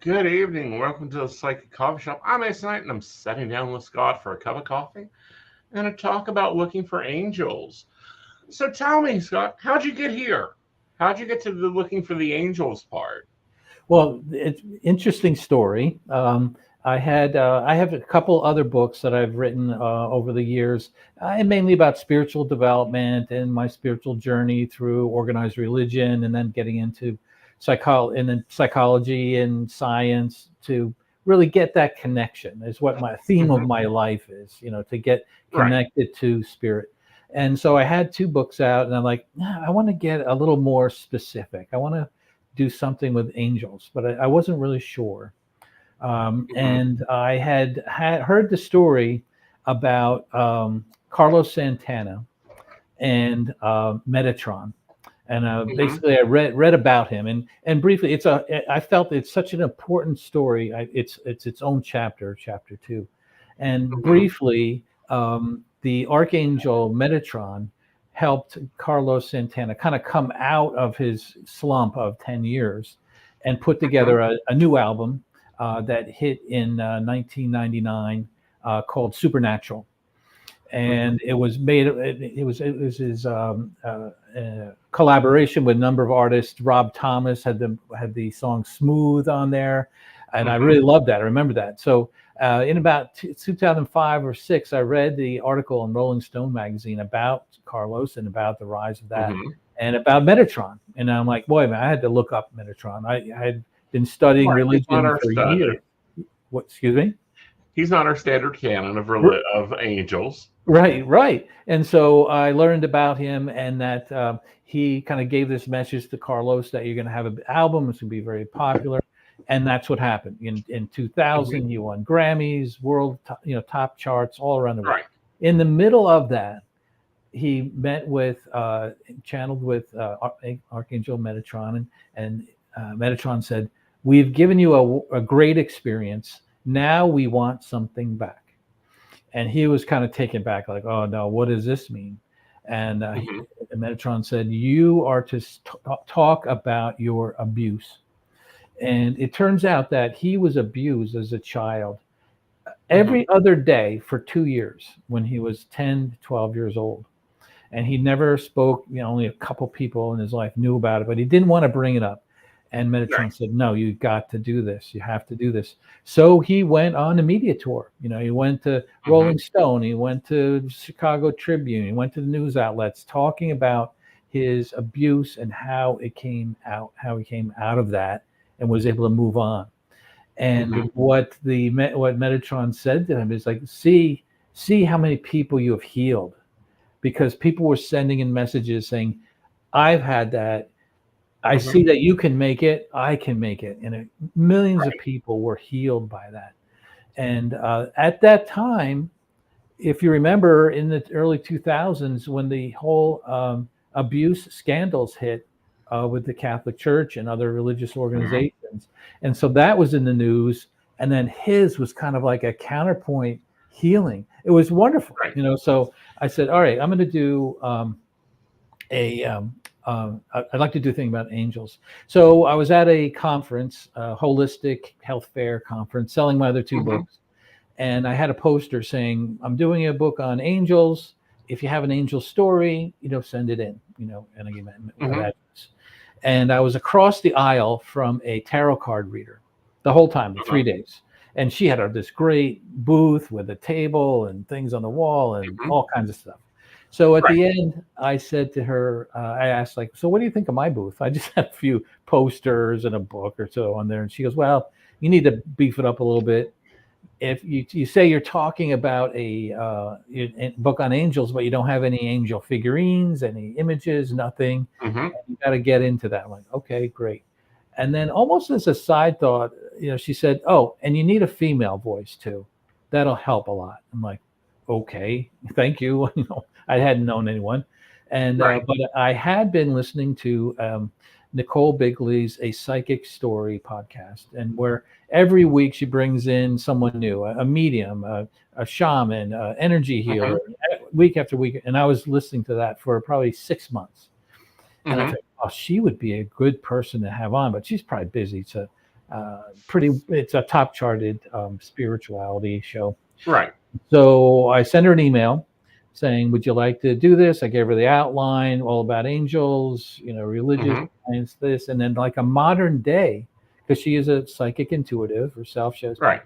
Good evening. Welcome to the Psychic Coffee Shop. I'm Aeson Knight, and I'm sitting down with Scott for a cup of coffee and a talk about looking for angels. So tell me, Scott, how'd you get here? How'd you get to the looking for the angels part? Well, it's an interesting story. I have a couple other books that I've written over the years, and mainly about spiritual development and my spiritual journey through organized religion, and then getting into psychology and science to really get that connection is what my theme of my life is, to get connected to spirit. And so I had two books out, and I'm like, I want to get a little more specific. I want to do something with angels, but I wasn't really sure. And I had heard the story about Carlos Santana and Metatron. And basically, I read about him, and briefly, I felt it's such an important story. It's its own chapter 2, and briefly, the archangel Metatron helped Carlos Santana kind of come out of his slump of 10 years, and put together a new album that hit in 1999 called Supernatural. And it was made. It was his collaboration with a number of artists. Rob Thomas had the song "Smooth" on there, and I really loved that. I remember that. So in about 2005 or 6, I read the article in Rolling Stone magazine about Carlos and about the rise of that, and about Metatron. And I'm like, boy, man, I had to look up Metatron. I had been studying religion for years. What? Excuse me. He's not our standard canon of angels. Right. And so I learned about him, and that he kind of gave this message to Carlos that you're going to have an album, it's going to be very popular. And that's what happened. In 2000, he won Grammys, world top charts all around the world. Right. In the middle of that, he met with, channeled with Archangel Metatron, and Metatron said, "We've given you a great experience. Now we want something back." And he was kind of taken back, like, "Oh no, what does this mean?" And Metatron said, "You are to talk about your abuse." And it turns out that he was abused as a child every other day for 2 years when he was 10, 12 years old. And he never spoke, only a couple people in his life knew about it, but he didn't want to bring it up. And Metatron said, "No, you got to do this. You have to do this." So he went on a media tour. He went to Rolling Stone. He went to Chicago Tribune. He went to the news outlets talking about his abuse and how it came out, how he came out of that and was able to move on. And what Metatron said to him is like, see how many people you have healed, because people were sending in messages saying, "I've had that. I see that you can make it. I can make it." And millions of people were healed by that. And at that time, if you remember, in the early 2000s, when the whole abuse scandals hit with the Catholic Church and other religious organizations, and so that was in the news. And then his was kind of like a counterpoint healing. It was wonderful, So I said, "All right, I'm going to do I'd like to do a thing about angels." So I was at a conference, a holistic health fair conference, selling my other two books. And I had a poster saying, "I'm doing a book on angels. if you have an angel story, send it in, and I gave my Mhm. address. And I was across the aisle from a tarot card reader the whole time, the Uh-huh. 3 days. And she had this great booth with a table and things on the wall and Mhm. all kinds of stuff. So at Right. the end, I said to her, I asked, like, so what do you think of my booth? I just had a few posters and a book or so on there. And she goes, well, you need to beef it up a little bit. If you say you're talking about a book on angels, but you don't have any angel figurines, any images, nothing, Mhm. you got to get into that. I'm like, okay, great. And then almost as a side thought, she said, oh, and you need a female voice too. That'll help a lot. I'm like, okay, thank you. I hadn't known anyone. And Right. but I had been listening to Nicole Bigley's A Psychic Story podcast, and where every week she brings in someone new, a medium, a shaman, energy healer, Mhm. week after week. And I was listening to that for probably 6 months. And I Mhm. think, oh, she would be a good person to have on, but she's probably busy. It's a top charted spirituality show. Right. So I sent her an email saying, would you like to do this? I gave her the outline, all about angels, religious Mhm. science, this, and then like a modern day, because she is a psychic intuitive herself. She has Right.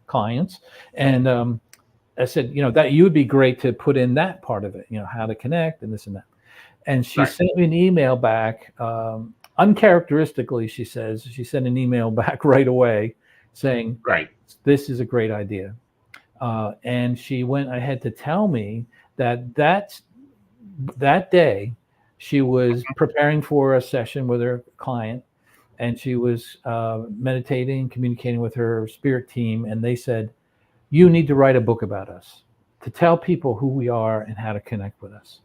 clients. And I said, that you would be great to put in that part of it, how to connect and this and that. And she Right. sent me an email back. Uncharacteristically, she sent an email back right away saying, Right. this is a great idea. And she went ahead to tell me that day she was preparing for a session with her client, and she was meditating, communicating with her spirit team, and they said, you need to write a book about us, to tell people who we are and how to connect with us.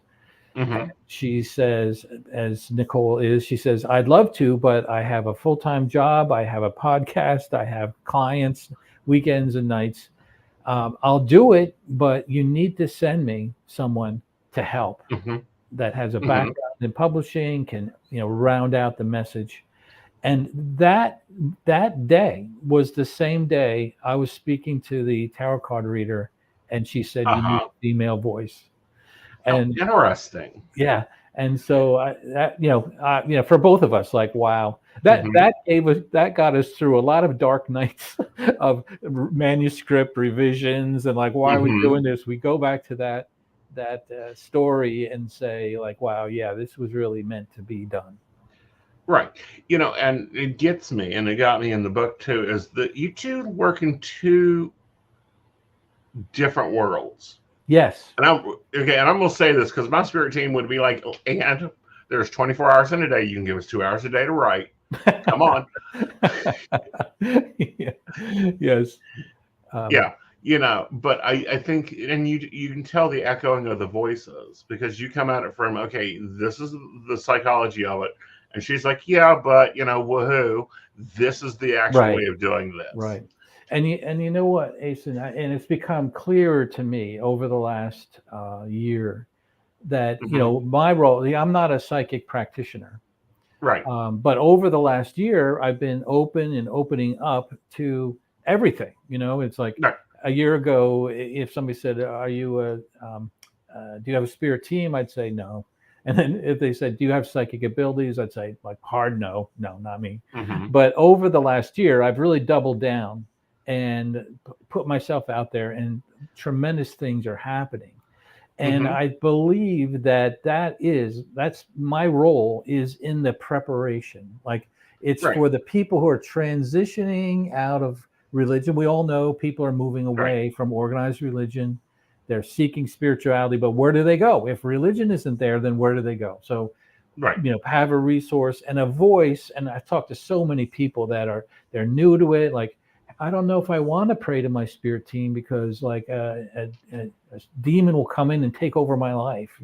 Mhm. She says, as Nicole is, she says, I'd love to, but I have a full-time job. I have a podcast. I have clients, weekends and nights. I'll do it, but you need to send me someone to help Mhm. that has a Mhm. background in publishing, can, round out the message. And that day was the same day I was speaking to the tarot card reader, and she said, you need Uh-huh. a female voice. How And interesting. yeah. And so for both of us, like, wow, that Mhm. that gave us that got us through a lot of dark nights of manuscript revisions and like, why are we Mhm. doing this? We go back to that story and say, like, wow, yeah, this was really meant to be done. Right. And it gets me, and it got me in the book too, is that you two work in two different worlds. Yes. And I'm gonna say this because my spirit team would be like, and there's 24 hours in a day. You can give us 2 hours a day to write. Come on. Yeah. Yes. Um, Yeah. But I think, and you can tell the echoing of the voices because you come at it from, okay, this is the psychology of it. And she's like, yeah, but woohoo, this is the actual way right. of doing this. Right. And you know what, Aeson, and it's become clearer to me over the last year that Hmm. my role. I'm not a psychic practitioner, Right. but over the last year, I've been open and opening up to everything. It's like Right. a year ago, if somebody said, "Are you do you have a spirit team?" I'd say no. And then if they said, "Do you have psychic abilities?" I'd say, like, hard no, no, not me. Hmm. But over the last year, I've really doubled down and put myself out there, and tremendous things are happening. And Hmm. I believe that's my role is in the preparation. Like, it's Right. for the people who are transitioning out of religion. We all know people are moving Right. away from organized religion. They're seeking spirituality, but where do they go? If religion isn't there, then where do they go? So, Right. have a resource and a voice. And I've talked to so many people they're new to it. Like, I don't know if I want to pray to my spirit team because like a demon will come in and take over my life,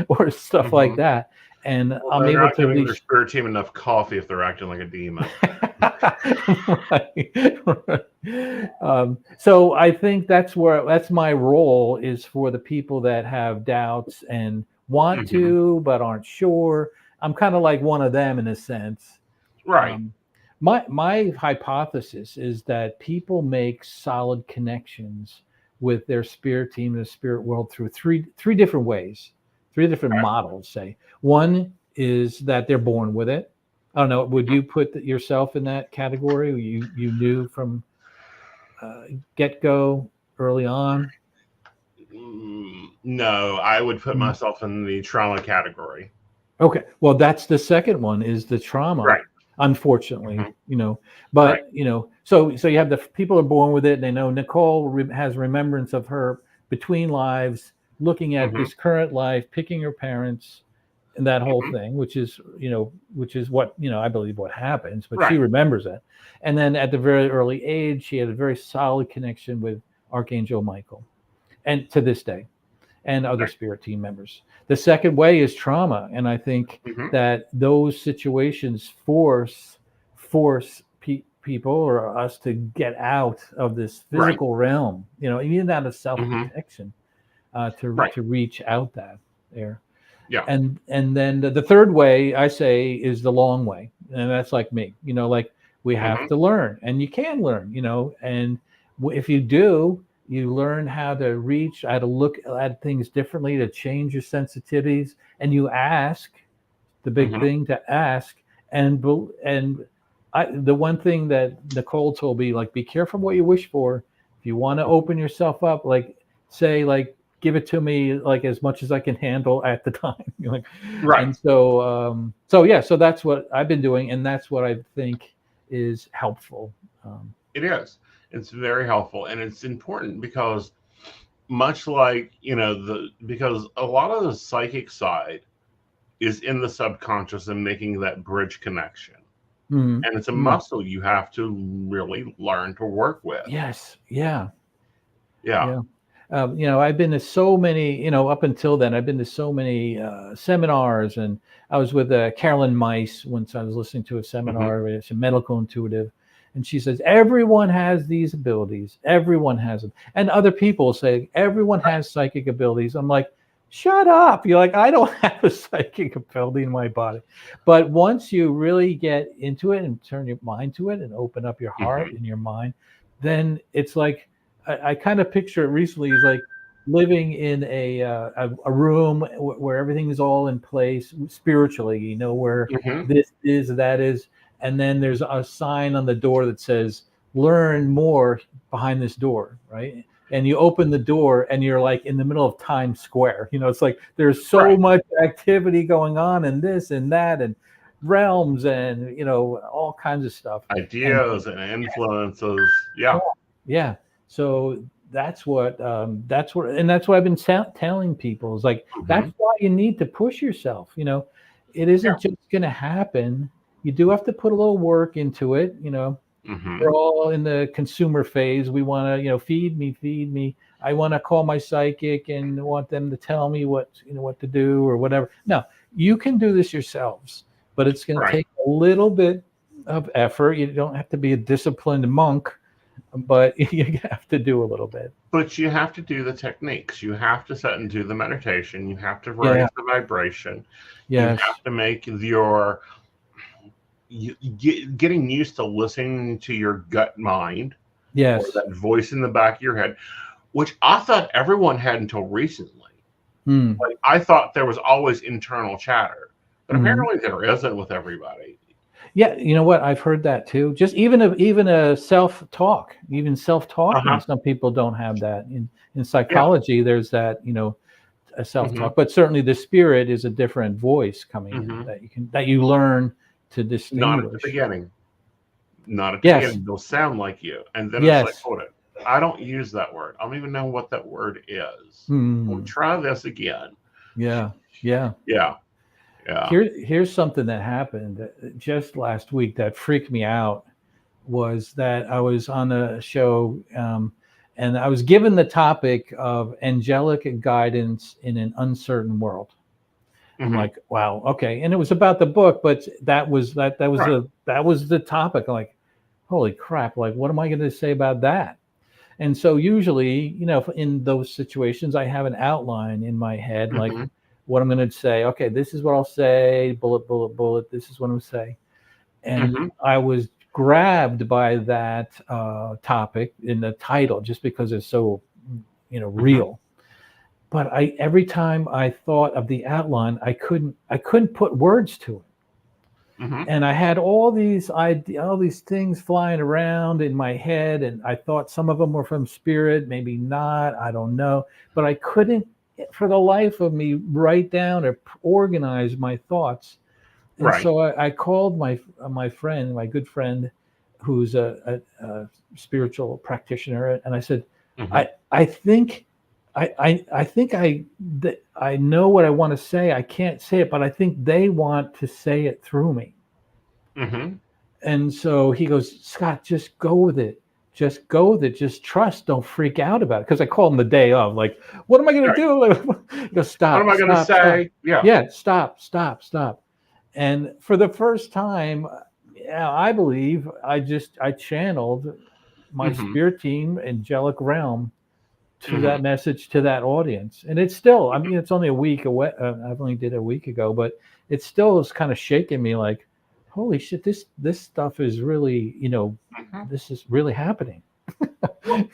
or stuff like Hmm. that. And Well, I'm they're able not to at giving their least. spirit team enough coffee if they're acting like a demon. Right. So I think that's my role, is for the people that have doubts and want Hmm. to but aren't sure. I'm kind of like one of them in a sense. Right. Um, my hypothesis is that people make solid connections with their spirit team in the spirit world through three different ways, three different models. Say one is that they're born with it. I don't know. Would you put yourself in that category? You knew from get go early on? No, I would put myself in the trauma category. Okay, well, that's the second one is the trauma. Right. Unfortunately, but so you have the people are born with it. They know Nicole has remembrance of her between lives, looking at this current life, picking her parents, and that whole thing, which is what I believe what happens. But she remembers it, and then at the very early age, she had a very solid connection with Archangel Michael, and to this day, and other spirit team members. The second way is trauma, and I think that those situations force people or us to get out of this physical realm, even out of self-protection, to reach out that there. Yeah. And then the third way I say is the long way, and that's like me. Like we have to learn, and you can learn. And if you do, you learn how to reach, how to look at things differently, to change your sensitivities, and you ask the big thing to ask. And the one thing that Nicole told me, like, be careful what you wish for. If you want to open yourself up, like, say, like, give it to me, like, as much as I can handle at the time. And so that's what I've been doing, and that's what I think is helpful. It is. It's very helpful, and it's important because much like, because a lot of the psychic side is in the subconscious and making that bridge connection. And it's a muscle you have to really learn to work with. Yes. Yeah. Yeah. I've been to so many, up until then, I've been to so many seminars, and I was with Carolyn Mice once. I was listening to a seminar. It's a medical intuitive. And she says, everyone has these abilities. Everyone has them. And other people say, everyone has psychic abilities. I'm like, shut up. You're like, I don't have a psychic ability in my body. But once you really get into it and turn your mind to it and open up your heart and your mind, then it's like, I kind of picture it recently as like living in a room where everything is all in place spiritually, where this is, that is. And then there's a sign on the door that says, learn more behind this door, right? And you open the door and you're like in the middle of Times Square. It's like there's so much activity going on and this and that and realms and, all kinds of stuff. Ideas and influences. Yeah. Yeah. So that's what and that's what I've been telling people is like, that's why you need to push yourself. It isn't just going to happen. You do have to put a little work into it. We're all in the consumer phase. We want to, feed me. I want to call my psychic and want them to tell me what to do or whatever. No, you can do this yourselves, but it's going to take a little bit of effort. You don't have to be a disciplined monk, but you have to do a little bit. But you have to do the techniques. You have to sit and do the meditation. You have to raise the vibration. You have to make your getting used to listening to your gut mind. Or that voice in the back of your head, which I thought everyone had until recently. Like, I thought there was always internal chatter, but apparently there isn't with everybody. Yeah, you know what? I've heard that too. Just even a self-talk, and some people don't have that. In psychology, there's that, a self-talk, but certainly the spirit is a different voice coming in that you learn to distinguish. Not at the beginning. They'll sound like you, and then it's like, hold it. I don't use that word. I don't even know what that word is. We'll try this again. Yeah. Here's something that happened just last week that freaked me out. Was that I was on a show and I was given the topic of angelic guidance in an uncertain world. I'm like, wow, okay. And it was about the book, but that was the topic. I'm like, holy crap, like, what am I going to say about that? And so usually, in those situations, I have an outline in my head, like what I'm going to say. Okay, this is what I'll say, bullet, bullet, bullet. This is what I'm going to say. And I was grabbed by that topic in the title just because it's so real. But every time I thought of the outline, I couldn't put words to it. And I had all these things flying around in my head, and I thought some of them were from spirit, maybe not, I don't know. But I couldn't, for the life of me, write down or organize my thoughts. And so I called my friend, my good friend, who's a spiritual practitioner, and I said, I think I know what I want to say. I can't say it, but I think they want to say it through me. And so he goes, Scott, just go with it. Just go with it. Just trust. Don't freak out about it. Because I called him the day of, like, what am I going to do? He goes, stop. What am I going to say? Yeah, stop. And for the first time, I believe I channeled my spirit team, angelic realm, to that message, to that audience. And it's still, I mean, it's only a week away. I've only did it a week ago, but it still is kind of shaking me like, holy shit, this stuff is really, this is really happening. Well,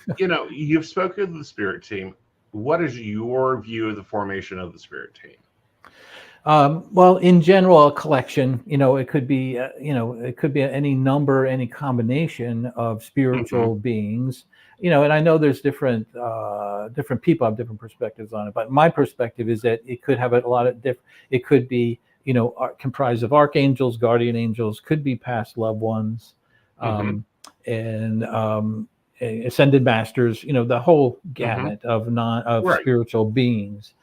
you've spoken to the spirit team. What is your view of the formation of the spirit team? Well, in general, a collection, it could be, it could be any number, any combination of spiritual beings, and I know there's different people have different perspectives on it, but my perspective is that it could have a lot of it could be, comprised of archangels, guardian angels, could be past loved ones, and ascended masters, the whole gamut of spiritual beings.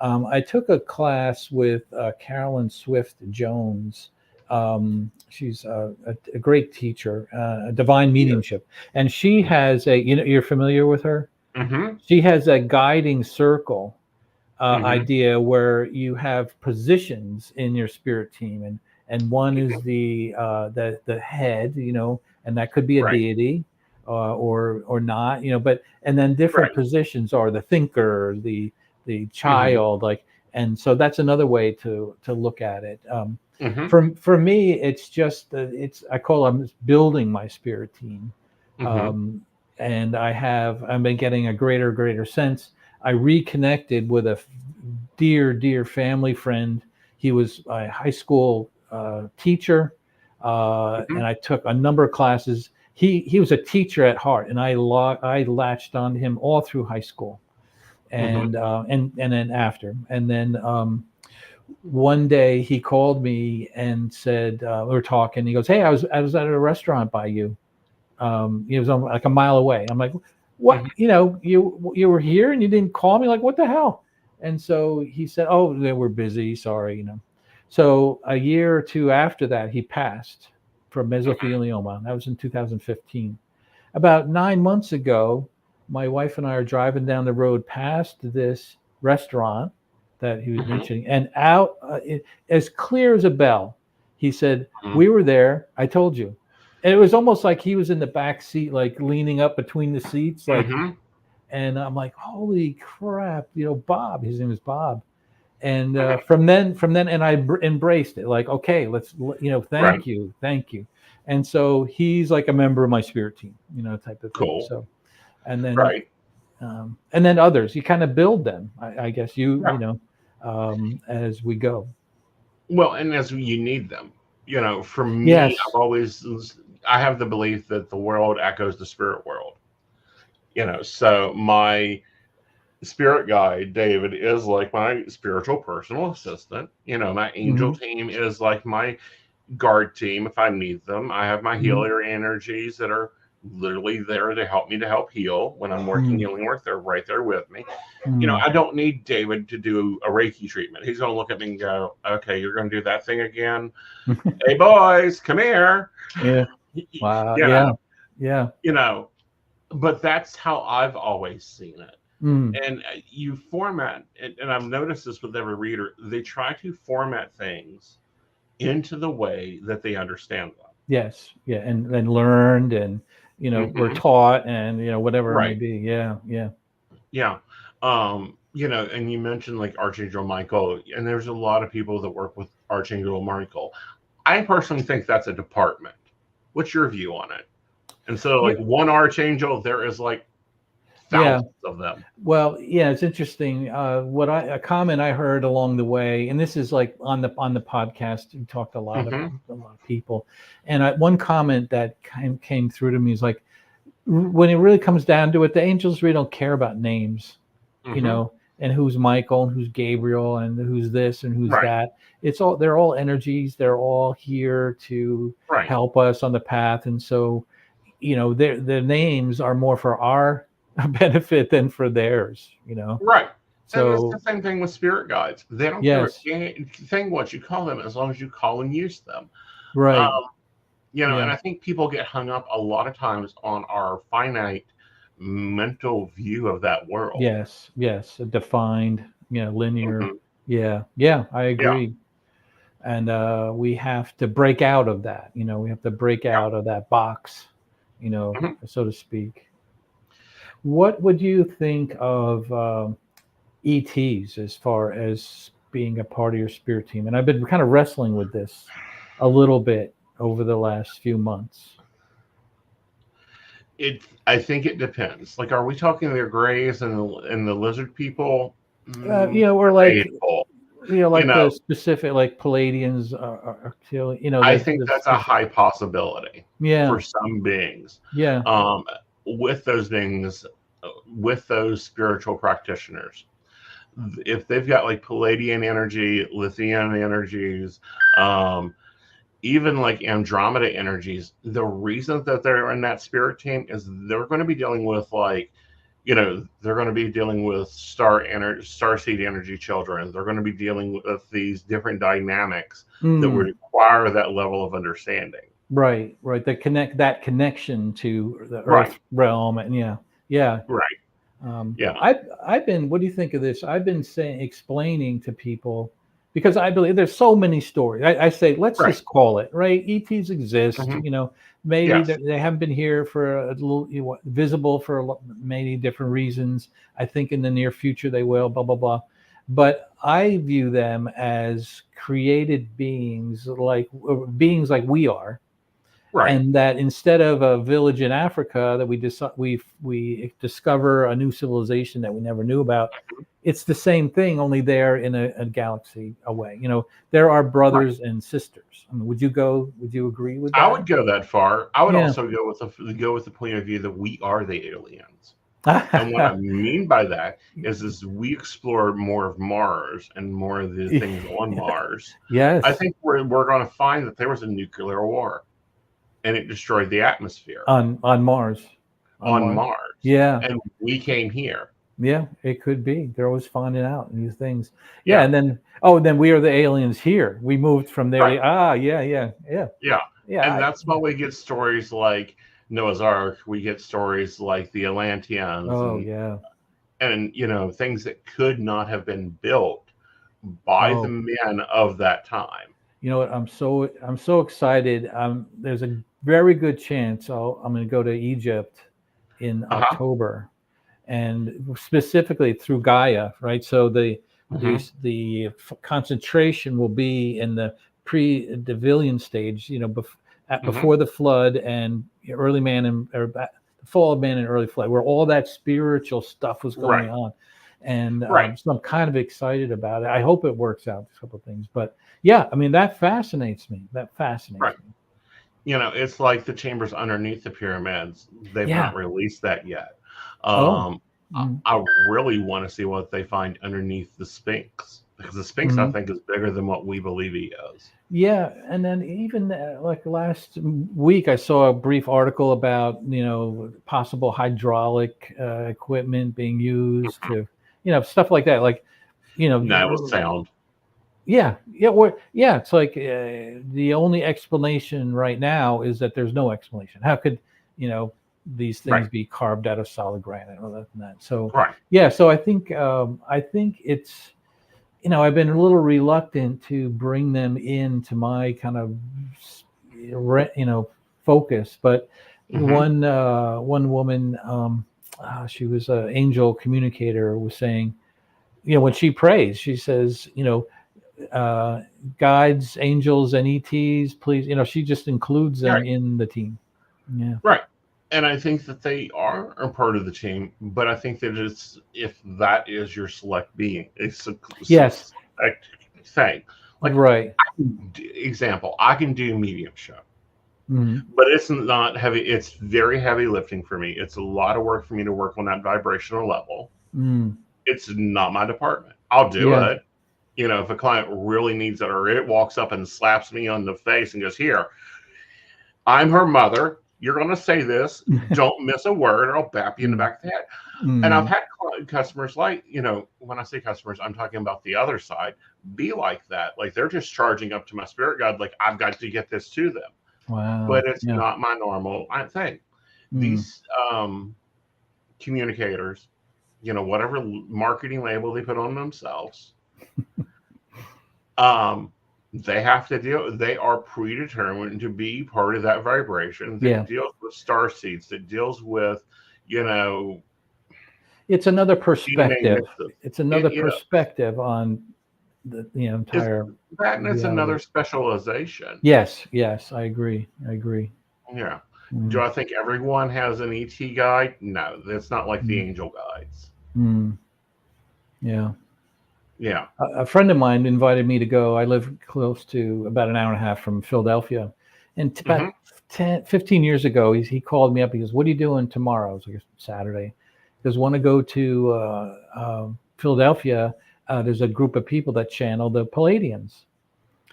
I took a class with Carolyn Swift Jones. She's a great teacher, divine mediumship, and she has you're familiar with her. She has a guiding circle idea where you have positions in your spirit team, and one is the head, and that could be a deity or not, but and then different positions are the thinker, the child, and so that's another way to look at it. For me, it's just I call them building my spirit team, and I've been getting a greater sense. I reconnected with a dear family friend. He was a high school teacher, and I took a number of classes. He was a teacher at heart, and I latched on him all through high school. And then after, and then one day he called me and said, we were talking. He goes, "Hey, I was at a restaurant by you." He was like a mile away. I'm like, "What? You were here and you didn't call me? Like, what the hell?" And so he said, "Oh, they were busy. Sorry, So a year or two after that, he passed from mesothelioma. That was in 2015. About 9 months ago, my wife and I are driving down the road past this restaurant that he was mentioning, and out as clear as a bell, he said, "We were there. I told you." And it was almost like he was in the back seat, like leaning up between the seats, like. And I'm like, "Holy crap!" Bob. His name is Bob. And from then, and I embraced it. Like, okay, let's, thank you. And so he's like a member of my spirit team, type of thing. Cool. So. And then, and then others, you kind of build them, I guess, as we go. Well, and as you need them, for me, I have the belief that the world echoes the spirit world. So my spirit guide, David, is like my spiritual personal assistant. My angel team is like my guard team if I need them. I have my healer energies that are literally there to help me to help heal when I'm working healing work. They're right there with me. I don't need David to do a Reiki treatment. He's going to look at me and go, "Okay, you're going to do that thing again. Hey boys, come here." Yeah. Wow. Yeah. But that's how I've always seen it. And you format, and I've noticed this with every reader, they try to format things into the way that they understand them. Yes. Yeah. And learned and, we're taught and, whatever it may be. Yeah. And you mentioned like Archangel Michael, and there's a lot of people that work with Archangel Michael. I personally think that's a department. What's your view on it? And so like one Archangel, there is like Yeah. thousands of them. Well, yeah, it's interesting. A comment I heard along the way, and this is like on the podcast, we talked to Hmm. a lot of people, and one comment that came through to me is like, when it really comes down to it, the angels really don't care about names, Hmm. and who's Michael and who's Gabriel and who's this and who's Right. that. They're all energies. They're all here to Right. help us on the path, and so their names are more for our benefit than for theirs. Right. And it's the So same thing with spirit guides. They don't give a yes, thing what you call them as long as you call and use them. right, Um, and yeah, I think people get hung up a lot of times on our finite mental view of that world. yes, a defined, linear. Hmm. Yeah, I Yeah. agree. And we have to break out of that. We have to break Yeah. out of that box, Hmm. so to speak. What would you think of ETs as far as being a part of your spirit team? And I've been kind of wrestling with this a little bit over the last few months. I think it depends. Like, are we talking the Greys and the lizard people? Or like, Debatable. You like know, the specific, like Palladians are I think the that's a specific. high possibility Yeah, for some beings. yeah. Um, with those beings, with those spiritual practitioners, if they've got like Palladian energy, Lithian energies, um, even like Andromeda energies, the reason that they're in that spirit team is they're going to be dealing with they're going to be dealing with starseed energy children. They're going to be dealing with these different dynamics that Mm, require that level of understanding. right. That connection to the Right. earth realm, and yeah. Right. Yeah. I've been. What do you think of this? I've been explaining to people, because I believe there's so many stories. I say let's Right. just call it, right. ETs exist. Hmm. Maybe Yes. they haven't been here for a little, visible for many different reasons. I think in the near future they will. Blah blah blah. But I view them as created beings like we are, Right. and that instead of a village in Africa that we discover a new civilization that we never knew about, it's the same thing, only they're in a galaxy away. They're our Right. brothers and sisters. I mean, would you agree with I that? would go that far. I would Yeah. also go with the point of view that we are the aliens. And what I mean by that is we explore more of Mars and more of the things on Mars. I Yes, think we're going to find that there was a nuclear war and it destroyed the atmosphere on Mars, on on Mars. Mars, Yeah, and we came here. yeah, it could be. They're always finding out new things. Yeah, Yeah. and then we are the aliens here. We moved from there. Right. Yeah. And that's why we get stories like Noah's Ark. We get stories like the Atlanteans Oh yeah. and things that could not have been built by the Oh, men of that time. you know what? I'm so excited. There's a very good chance I'm going to go to Egypt in Uh-huh. October, and specifically through Gaia, right? So Hmm. the concentration will be in the pre-Devillian stage, Hmm. before the flood and early man or the fall of man and early flood, where all that spiritual stuff was going Right. on. And Right. so I'm kind of excited about it. I hope it works out. A couple of things, but yeah, I mean that fascinates me. That fascinates Right. me. It's like the chambers underneath the pyramids. They've Yeah. not released that yet. Oh. Um, Mm-hmm. I really want to see what they find underneath the Sphinx because the Sphinx, I Mm-hmm. think, is bigger than what we believe he is. Yeah, and then even like last week, I saw a brief article about possible hydraulic equipment being used Mhm. to stuff like that. Like No, it was sound. yeah. It's like the only explanation right now is that there's no explanation. How could these things Right. be carved out of solid granite or that? So Right. yeah, so I think it's I've been a little reluctant to bring them into my kind of focus, but Hmm. one woman, she was an angel communicator, was saying, when she prays, she says, uh, guides, angels, and ETs, please. She just includes them Right. in the team. Yeah. Right. And I think that they are a part of the team, but I think that it's if that is your select being, it's a Yes. select thing. Like, Right. example, I can do mediumship, Mhm. but it's not heavy. It's very heavy lifting for me. It's a lot of work for me to work on that vibrational level. Mm. It's not my department. I'll do Yeah. it. You know, if a client really needs it, or it walks up and slaps me on the face and goes, "Here, I'm her mother. You're going to say this. Don't miss a word, or I'll bap you in the Mm. back of the head." And I've Mm. had customers like, when I say customers, I'm talking about the other side, be like that. Like they're just charging up to my spirit guide, like I've got to get this to them. Wow. But it's Yeah. not my normal thing. Mm. These communicators, whatever marketing label they put on themselves, um, they have to they are predetermined to be part of that vibration that Yeah. deals with star seeds, that deals with, you know, It's another DNA perspective. mixes. It's another It is. perspective on the Is entire that, and it's reality. another specialization. Yes. Yes. I agree. I agree. Yeah. Do Mm. I think everyone has an ET guide? No, it's not like the Mm. angel guides. Mm. Yeah. Yeah. A friend of mine invited me to go. I live close to about an hour and a half from Philadelphia. And Hmm. about 15 years ago, he called me up. He goes, "What are you doing tomorrow?" It was like Saturday. He goes, "Want to go to Philadelphia? There's a group of people that channel the Palladians."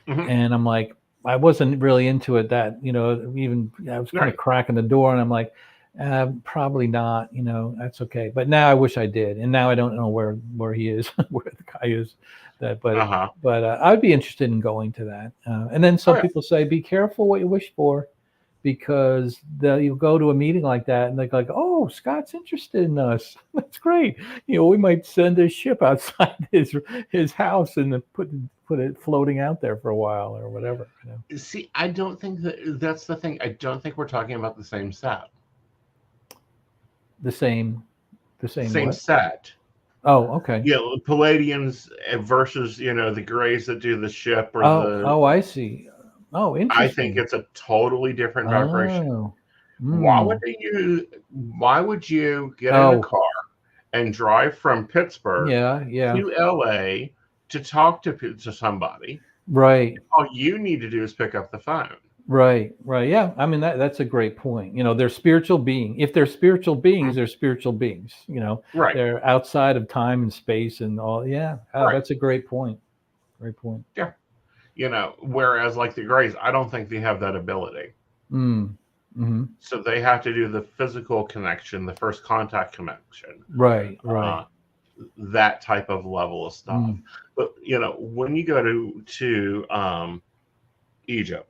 Hmm. And I'm like, I wasn't really into it that, even I was kind of Right. cracking the door and I'm like, probably not, that's okay. But now I wish I did. And now I don't know where he is, where the guy is that, Uh huh. but I'd be interested in going to that. And then Oh some yeah. people say, be careful what you wish for, because you go to a meeting like that and they're like, oh, Scott's interested in us. That's great. We might send a ship outside his house and then put it floating out there for a while or whatever. See, I don't think that's the thing. I don't think we're talking about the same set. The same, the same Same what? set. Oh, okay. Palladians versus the Greys that do the ship or the. Oh, I see. Oh, I think interesting. it's a totally different vibration. Oh, Why would mm. Why would you get in a Oh, car and drive from Pittsburgh yeah, yeah. to LA to talk to somebody? Right. All you need to do is pick up the phone. Right, right. Yeah. I mean that's a great point. They're spiritual being. If they're spiritual beings, Mhm. they're spiritual beings. Right, They're outside of time and space and all. Yeah. Oh, right, that's a great point. Great point. yeah. Whereas like the Greys, I don't think they have that ability. Mm. Hmm. So they have to do the physical connection, the first contact connection, Right, uh, right. that type of level of stuff. Mm. But when you go to Egypt,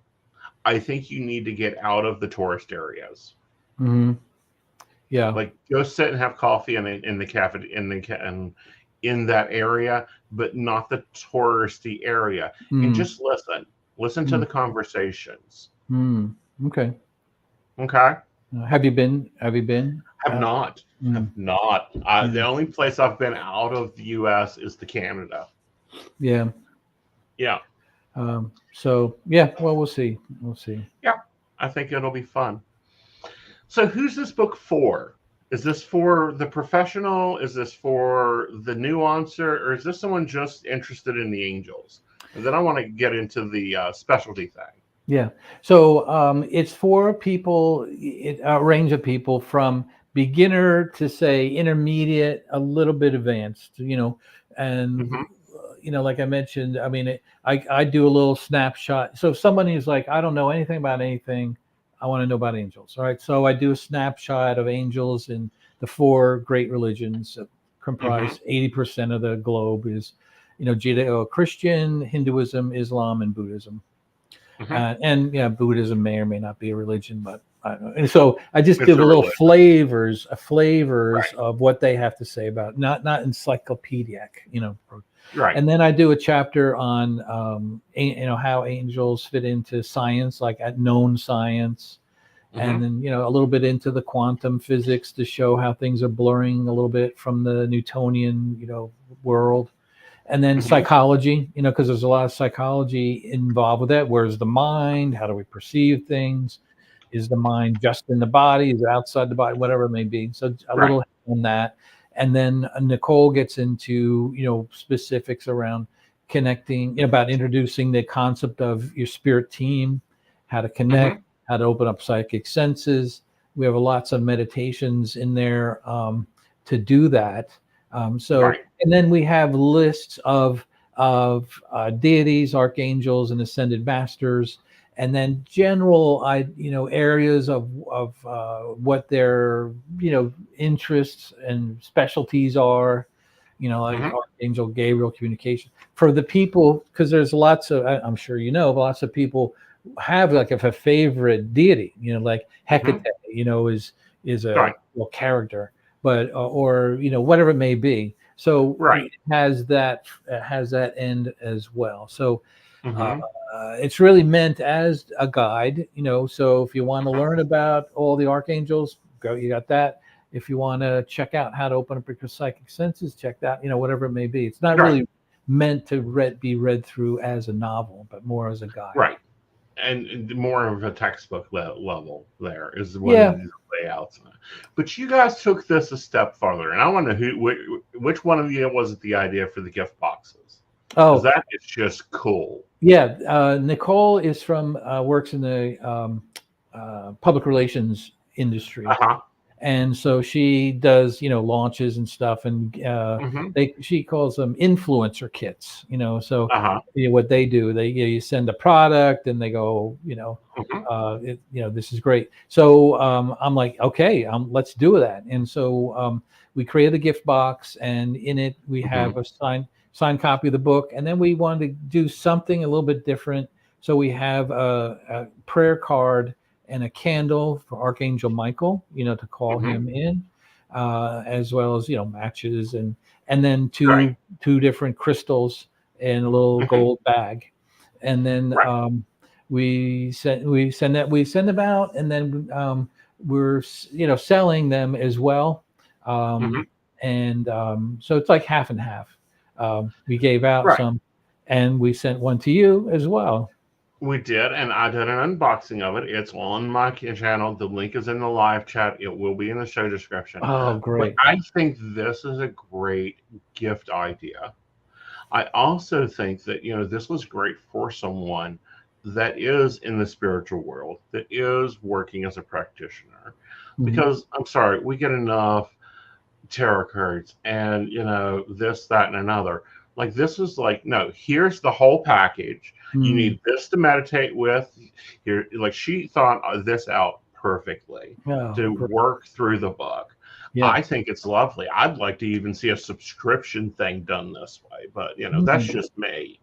I think you need to get out of the tourist areas. Hmm. Yeah. Like go sit and have coffee in the cafe in that area, but not the touristy area, and Mm. just listen to Mm. the conversations. Mm. Okay. Okay. Have you been? Have you been? Have not. Have Mm. not. The Mm. only place I've been out of the U.S. is to Canada. Yeah. Yeah. So yeah. Well, we'll see. We'll see. Yeah. I think it'll be fun. So, who's this book for? Is this for the professional? Is this for the nuancer? Or is this someone just interested in the angels? And then I want to get into the specialty thing. Yeah. So it's for people, a range of people from beginner to say intermediate, a little bit advanced, and Hmm. like I mentioned, I mean, I do a little snapshot. So if somebody is like, I don't know anything about anything, I want to know about angels. All right. So I do a snapshot of angels in the four great religions that Hmm. comprise 80% of the globe is, Judeo-Christian, Hinduism, Islam, and Buddhism. Hmm. And yeah, Buddhism may or may not be a religion, but I don't know. And so I just It's give a a little religion. flavors Right. of what they have to say about not encyclopedic, Right. And then I do a chapter on how angels fit into science, like at known science, and Hmm. then a little bit into the quantum physics to show how things are blurring a little bit from the Newtonian world, and then Hmm. psychology, because there's a lot of psychology involved with that. Where's the mind? How do we perceive things? is the mind just in the body? Is it outside the body? Whatever it may be. So a Right. little on that. And then Nicole gets into, specifics around connecting, about introducing the concept of your spirit team, how to connect, how to open up psychic senses. We have lots of meditations in there to do that. Right. And then we have lists of deities, archangels, and ascended masters, and then general, areas of what their interests and specialties are. Like Archangel Gabriel communication for the people, because there's lots of, I'm sure lots of people have like a favorite deity, like Hecate, is a Right. character, but or whatever it may be. So Right. it has that end as well. So Mm-hmm. it's really meant as a guide, so if you want to learn about all the archangels, you got that. If you want to check out how to open up your psychic senses, check that, whatever it may be. It's not really meant to be read through as a novel, but more as a guide. Right. And more of a textbook level there is one of the layouts. But you guys took this a step farther, and I wonder which one of you was it the idea for the gift boxes? Oh, that is just cool. Yeah, Nicole is from works in the public relations industry, and so she does launches and stuff, and she calls them influencer kits. So what they do, you send a product, and they go, this is great. So I'm like, okay, let's do that. And so we created a gift box, and in it we have a signed copy of the book, and then we wanted to do something a little bit different. So we have a prayer card and a candle for Archangel Michael, to call him in, as well as matches, and then two different crystals in a little gold bag, and then we send them out, and then we're selling them as well, and so it's like half and half. We gave out some, and we sent one to you as well. We did, and I did an unboxing of it. It's on my channel. The link is in the live chat. It will be in the show description. Oh, great. But I think this is a great gift idea. I also think that, this was great for someone that is in the spiritual world, that is working as a practitioner. Because, I'm sorry, we get enough tarot cards and, this, that, and another. Like, this is like, no, here's the whole package. You need this to meditate with. Here, like, she thought this out perfectly to work through the book. Yeah. I think it's lovely. I'd like to even see a subscription thing done this way, but that's just me.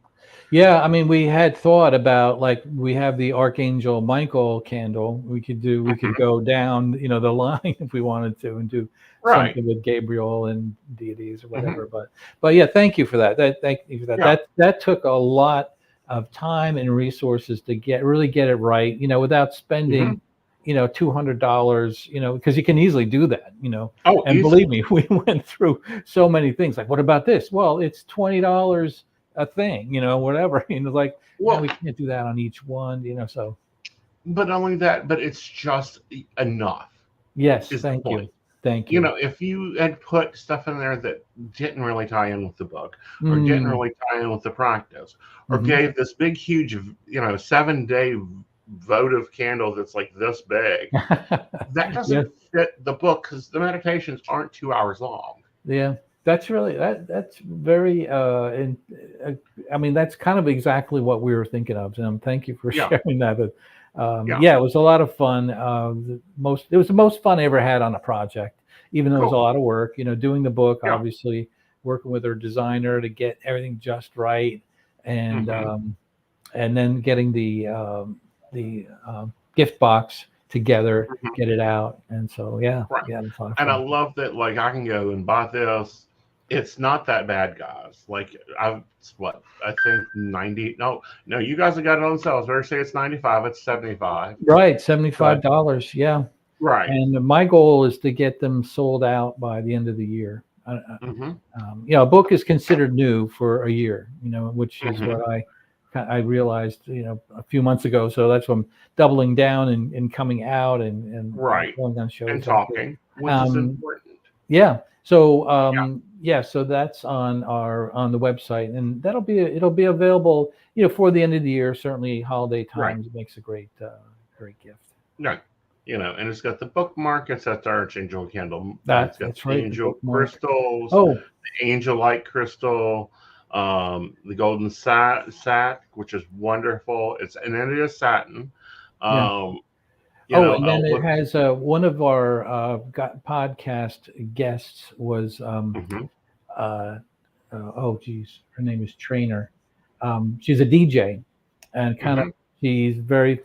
Yeah, I mean, we had thought about, like, we have the Archangel Michael candle. We could go down, the line if we wanted to, and do something with Gabriel and deities or whatever. But yeah, thank you for that. Thank you for that. Yeah. That took a lot of time and resources to really get it right, without spending, $200, because you can easily do that, Oh, and believe me, we went through so many things. Like, what about this? Well, it's $20 a thing, whatever. Like, well, we can't do that on each one, so. But not only that, but it's just enough. Yes, thank you. Thank you. If you had put stuff in there that didn't really tie in with the book, or didn't really tie in with the practice, or gave this big, huge, 7-day votive candle that's like this big, that doesn't fit the book, because the meditations aren't 2 hours long. Yeah. That's really that's very I mean, that's kind of exactly what we were thinking of. And thank you for sharing that. But it was a lot of fun. It was the most fun I ever had on a project, even though it was a lot of work. Doing the book, obviously working with our designer to get everything just right, and then getting the gift box together, get it out, and so it's a lot of fun. And I love that, like, I can go and buy this. It's not that bad, guys. Like, I think 90. No, you guys have got it on sale. Better say it's 95. It's 75. Right, $75. Yeah. Right. And my goal is to get them sold out by the end of the year. A book is considered new for a year. Which is what I I realized, a few months ago. So that's why I'm doubling down and coming out and Right. going on shows And like this. talking, which is important. Yeah. So so that's on the website, and it'll be available, for the end of the year. Certainly, holiday times makes a great gift. Right. And it's got the bookmark. It's got the Archangel candle. It's got That's the right. angel crystals, Oh, the angel light crystal, the golden sack, which is wonderful. And it is satin. yeah. Um, And then it has one of our podcast guests was oh geez, her name is Trainer. She's a DJ, and she's fairly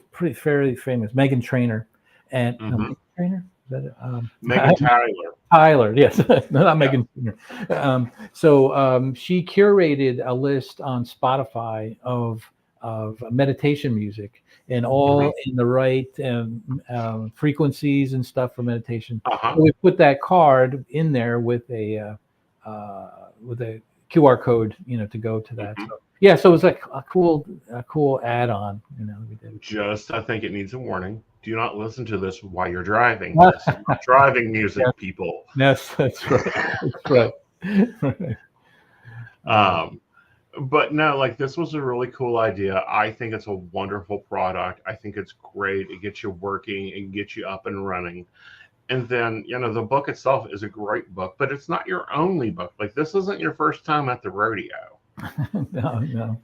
famous, Megan Trainer, and Megan Trainer. Is that it? Megan Tyler. Tyler, yes, no, not Megan Trainer. So she curated a list on Spotify of meditation music, and all in the right frequencies and stuff for meditation. So we put that card in there with a QR code, to go to that. So, so it was like a cool add-on, we did. I think it needs a warning. Do not listen to this while you're driving. This is not driving music, people. Yes, that's right. That's right. But no, like, this was a really cool idea. I think it's a wonderful product. I think it's great. It gets you working and gets you up and running. And then, the book itself is a great book, but it's not your only book. Like, this isn't your first time at the rodeo. No.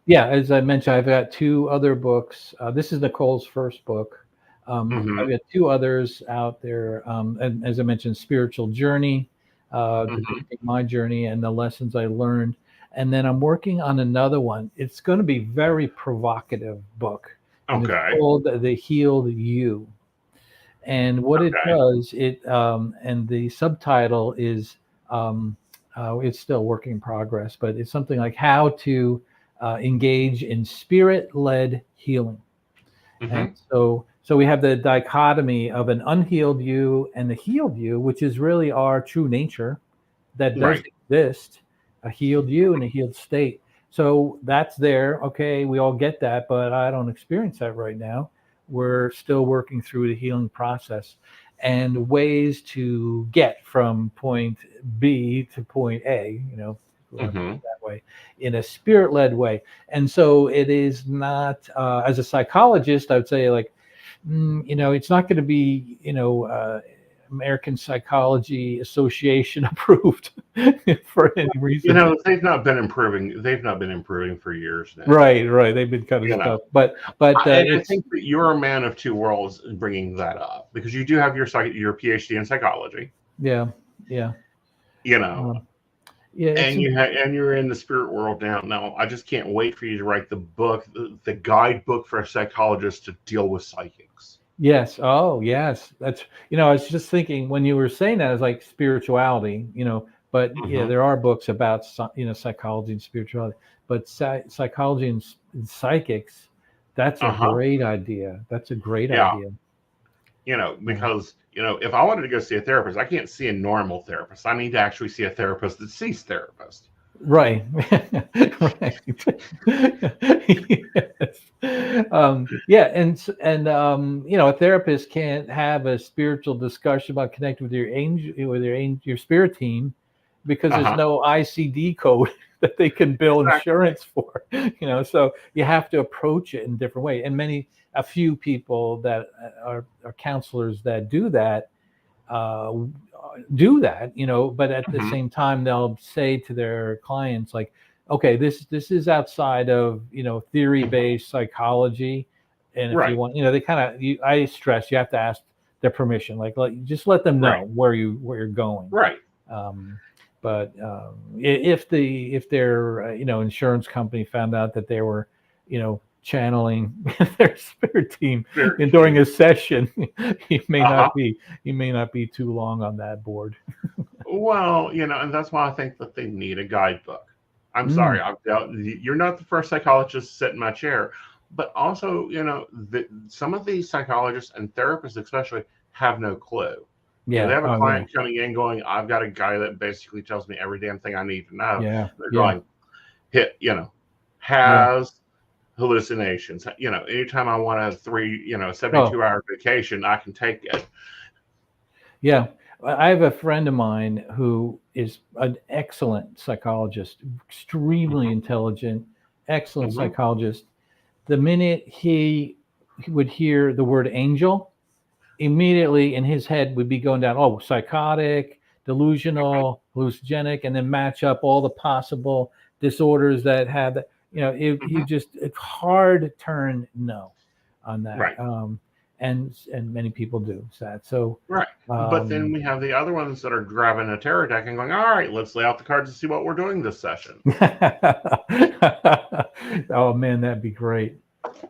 As I mentioned, I've got 2 other books. This is Nicole's first book. I've got 2 others out there. And as I mentioned, Spiritual Journey, my journey and the lessons I learned. And then I'm working on another one. It's going to be very provocative book. And it's called The Healed You. And what it does, and the subtitle is, it's still work in progress, but it's something like how to engage in spirit-led healing. And so we have the dichotomy of an unhealed you and the healed you, which is really our true nature that does exist, a healed you and a healed state. So that's there. Okay, we all get that, but I don't experience that right now. We're still working through the healing process and ways to get from point B to point A, that way, in a spirit-led way. And so it is not, as a psychologist, I would say, like, it's not going to be, American Psychology Association approved for any reason. They've not been improving for years now. Right. They've been kind of stuff, but I think that you're a man of 2 worlds in bringing that up, because you do have your PhD in psychology. Yeah. And you're in the spirit world now. Now, I just can't wait for you to write the book, the guidebook for a psychologist to deal with psychics. Yes. Oh, yes. That's, I was just thinking when you were saying that, it's like spirituality, but there are books about, psychology and spirituality, but psychology and psychics, that's a great idea. That's a great idea. Because, if I wanted to go see a therapist, I can't see a normal therapist. I need to actually see a therapist that sees therapists. Right. Right. Yes. And a therapist can't have a spiritual discussion about connecting with your spirit team, because there's no ICD code that they can bill insurance for. So you have to approach it in a different way. And a few people that are counselors that do that, but at the same time, they'll say to their clients, like, okay, this is outside of, theory-based psychology. And if you want, they kind of, I stress, you have to ask their permission, like just let them know where you're going. Right. But if their insurance company found out that they were, channeling their spirit team during a session, he may not be too long on that board. Well, and that's why I think that they need a guidebook. I'm sorry, you're not the first psychologist to sit in my chair, but also, some of these psychologists and therapists especially have no clue. Yeah, they have a client coming in going, I've got a guy that basically tells me every damn thing I need to know. Yeah, They're going, Yeah. has hallucinations. Anytime I want a 72 Oh, hour vacation, I can take it. yeah. I have a friend of mine who is an excellent psychologist, extremely Hmm. intelligent, excellent Hmm. psychologist. The minute he would hear the word angel, immediately in his head would be going down, oh, psychotic, delusional, hallucinogenic, and then match up all the possible disorders that have that. He Hmm. just a hard turn no on that. Right. And many people do that. So, Right. But then um, we have the other ones that are grabbing a terror deck and going, all right, let's lay out the cards and see what we're doing this session. oh man, that'd be great.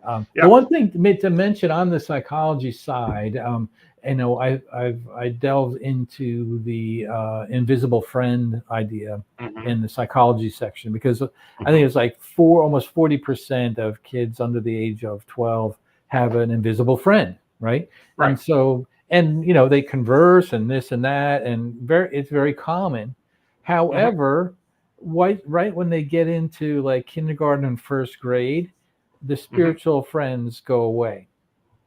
The Yeah. one thing to mention on the psychology side, I delved into the invisible friend idea Hmm. in the psychology section because I think Hmm. it's like almost 40% of kids under the age of 12 have an invisible friend, right? Right. And so, and they converse and this and that, and it's very common. Hmm. However, right when they get into like kindergarten and first grade, the Hmm. spiritual friends go away.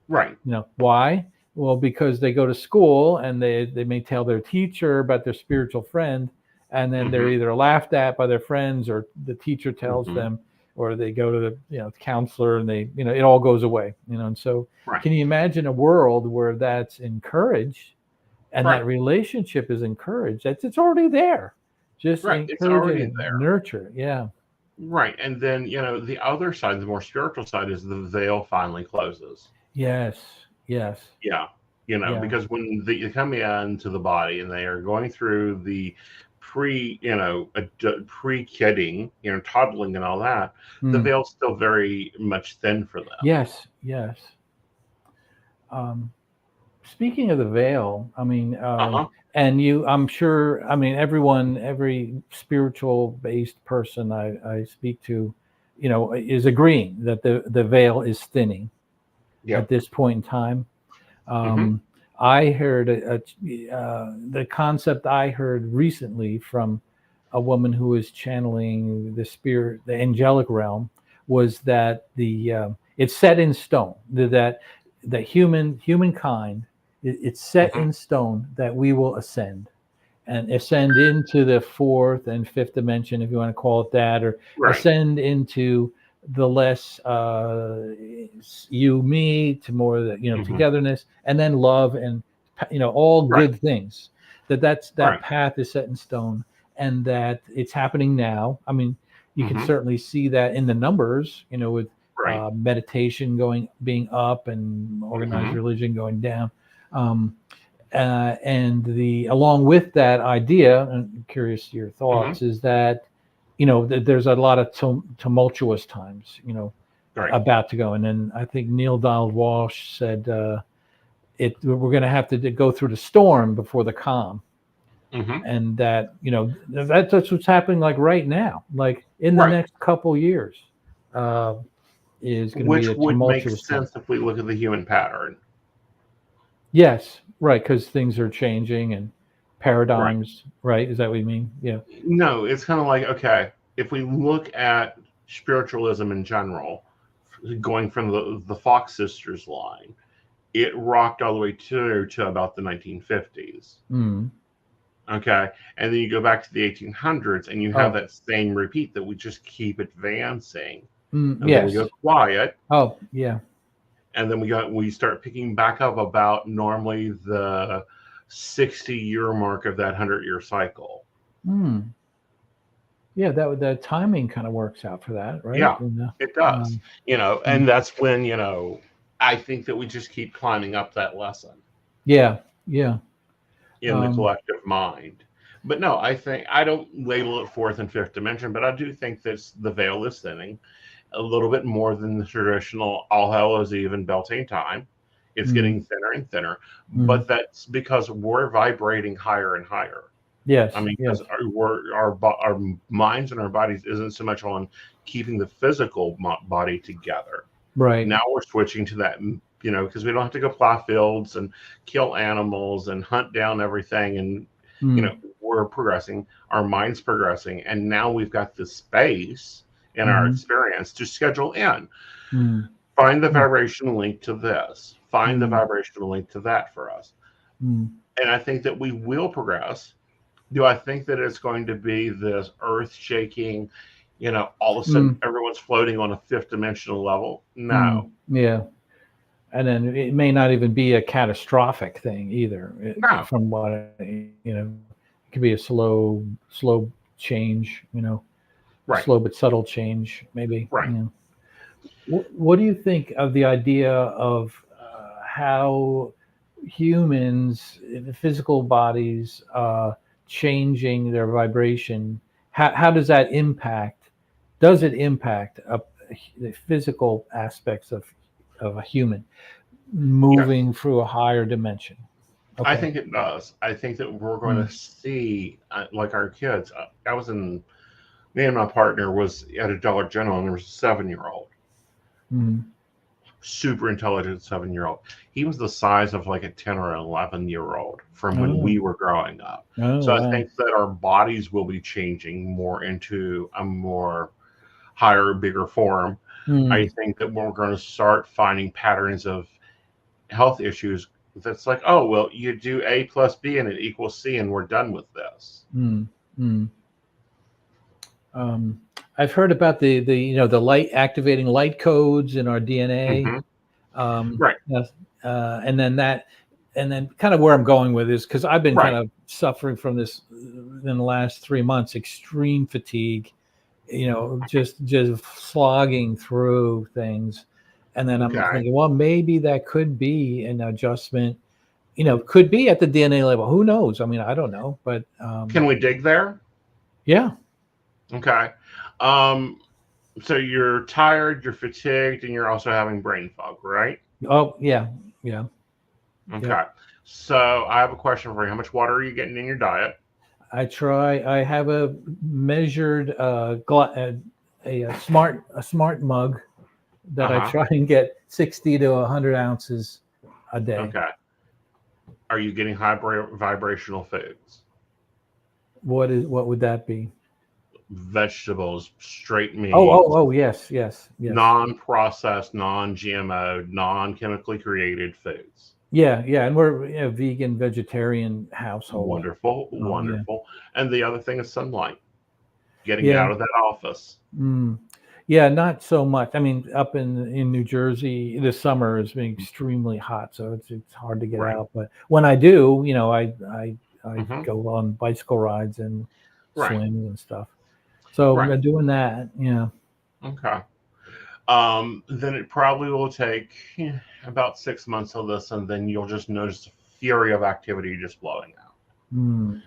Right. Why? Well, because they go to school and they may tell their teacher about their spiritual friend, and then they're Hmm. either laughed at by their friends or the teacher tells Hmm. them, or they go to the counselor and they it all goes away. And so Right. can you imagine a world where that's encouraged and Right. that relationship is encouraged? It's already there. Just Right. It's encourage it already and there. nurture. Yeah. Right. And then, the other side, the more spiritual side, is the veil finally closes. Yes. Yes. Yeah. Yeah. Because when they come into the body and they are going through the pre-kidding, toddling and all that, the Mm. veil's still very much thin for them. Yes. Yes. Um, Speaking of the veil, I mean, Uh-huh. and I'm sure, I mean, every spiritual based person I speak to, is agreeing that the veil is thinning at Yep. this point in time. Hmm. Um, I heard the concept I heard recently from a woman who was channeling the spirit, the angelic realm, was that it's set in stone that the humankind, it's set Hmm. in stone that we will ascend and ascend into the fourth and fifth dimension, if you want to call it that, or Right. ascend into the less you me to more the Hmm. togetherness, and then love and all Right. good things. That Right. path is set in stone, and that it's happening now. I mean, you can Hmm. certainly see that in the numbers, with Right. meditation being up and organized Hmm. religion going down. Um, and the along with that idea, and I'm curious your Hmm. thoughts, is that there's a lot of tumultuous times Right. about to go. And then I think Neil Donald Walsh said we're going to have to go through the storm before the calm, Hmm. and that that's what's happening like right now, like in the Right. next couple years, uh, is going to be Which a would make tumultuous time. sense if we look at the human pattern. Yes, right, because things are changing and Right. paradigms, right? Is that what you mean? Yeah. No, it's kind of like, okay, if we look at spiritualism in general, going from the Fox sisters line, it rocked all the way to about the 1950s. Mm. Okay. And then you go back to the 1800s and you have Oh. that same repeat that we just keep advancing. And then we Yes. go quiet. Oh, yeah. And then we start picking back up about normally the 60-year mark of that 100-year cycle. Mm. Yeah, the timing kind of works out for that, right? Yeah, it does. Mm. And that's when, I think that we just keep climbing up that lesson Yeah, yeah. in the Um, collective mind. But no, I don't label it fourth and fifth dimension, but I do think that the veil is thinning a little bit more than the traditional All Hallows Eve and Beltane time. It's mm, getting thinner and thinner, mm. but that's because we're vibrating higher and higher. I Yes, mean, yes. because our minds and our bodies isn't so much on keeping the physical body together. Right. Now we're switching to that, because we don't have to go plow fields and kill animals and hunt down everything. And, Mm, we're progressing, our mind's progressing. And now we've got the space in our experience to schedule in. Mm. Find the vibrational link to this. Find the Mm. vibrational link to that for us. Mm. And I think that we will progress. Do I think that it's going to be this earth shaking, all of a sudden Mm. everyone's floating on a fifth dimensional level? No. Mm. Yeah. And then it may not even be a catastrophic thing either. No. From what it could be a slow change. Right. Slow but subtle change, maybe. Right. What do you think of the idea of how humans, the physical bodies, changing their vibration? How does that impact? Does it impact the physical aspects of a human Yes. moving through a higher dimension? I Okay. think it does. I think that we're going Mm. to see, like our kids. Me and my partner was at a Dollar General, and there was a 7-year-old, Mm. super intelligent 7-year-old. He was the size of like a 10 or 11-year-old from when Oh. we were growing up. Oh, So I wow. think that our bodies will be changing more into a more higher, bigger form. I Mm. think that we're going to start finding patterns of health issues that's like, oh, well, you do A plus B and it equals C, and we're done with this. Mm. Mm. Um, I've heard about the light activating light codes in our DNA. Hmm. Right, Yes, and then kind of where I'm going with is because I've been kind right. of suffering from this in the last 3 months, extreme fatigue. Just slogging through things, and then I'm Okay. thinking, well, maybe that could be an adjustment. Could be at the DNA level. Who knows? I mean, I don't know, but Can we dig there? yeah. Okay. Um, so you're tired, you're fatigued, and you're also having brain fog, right? Oh, yeah, yeah, Okay. yep. So I have a question for you. How much water are you getting in your diet? I have a measured a smart mug that I Uh-huh. try and get 60 to 100 ounces a day. Okay. Are you getting high vibrational foods? What would that be? Vegetables, straight Oh, oh, meats, oh, yes, yes, yes. non-processed, non-GMO, non-chemically created foods. Yeah, yeah, and we're vegan vegetarian household. Wonderful, Yeah, wonderful. And the other thing is sunlight, getting yeah. out of that office. Mm. Yeah, not so much. I mean, up in New Jersey, this summer has been extremely hot, so it's hard to get Right. out. But when I do, I Hmm. go on bicycle rides and Right. swings and stuff. So Right. doing that, yeah. Okay. Then it probably will take about 6 months of this, and then you'll just notice a fury of activity just blowing out. Mm,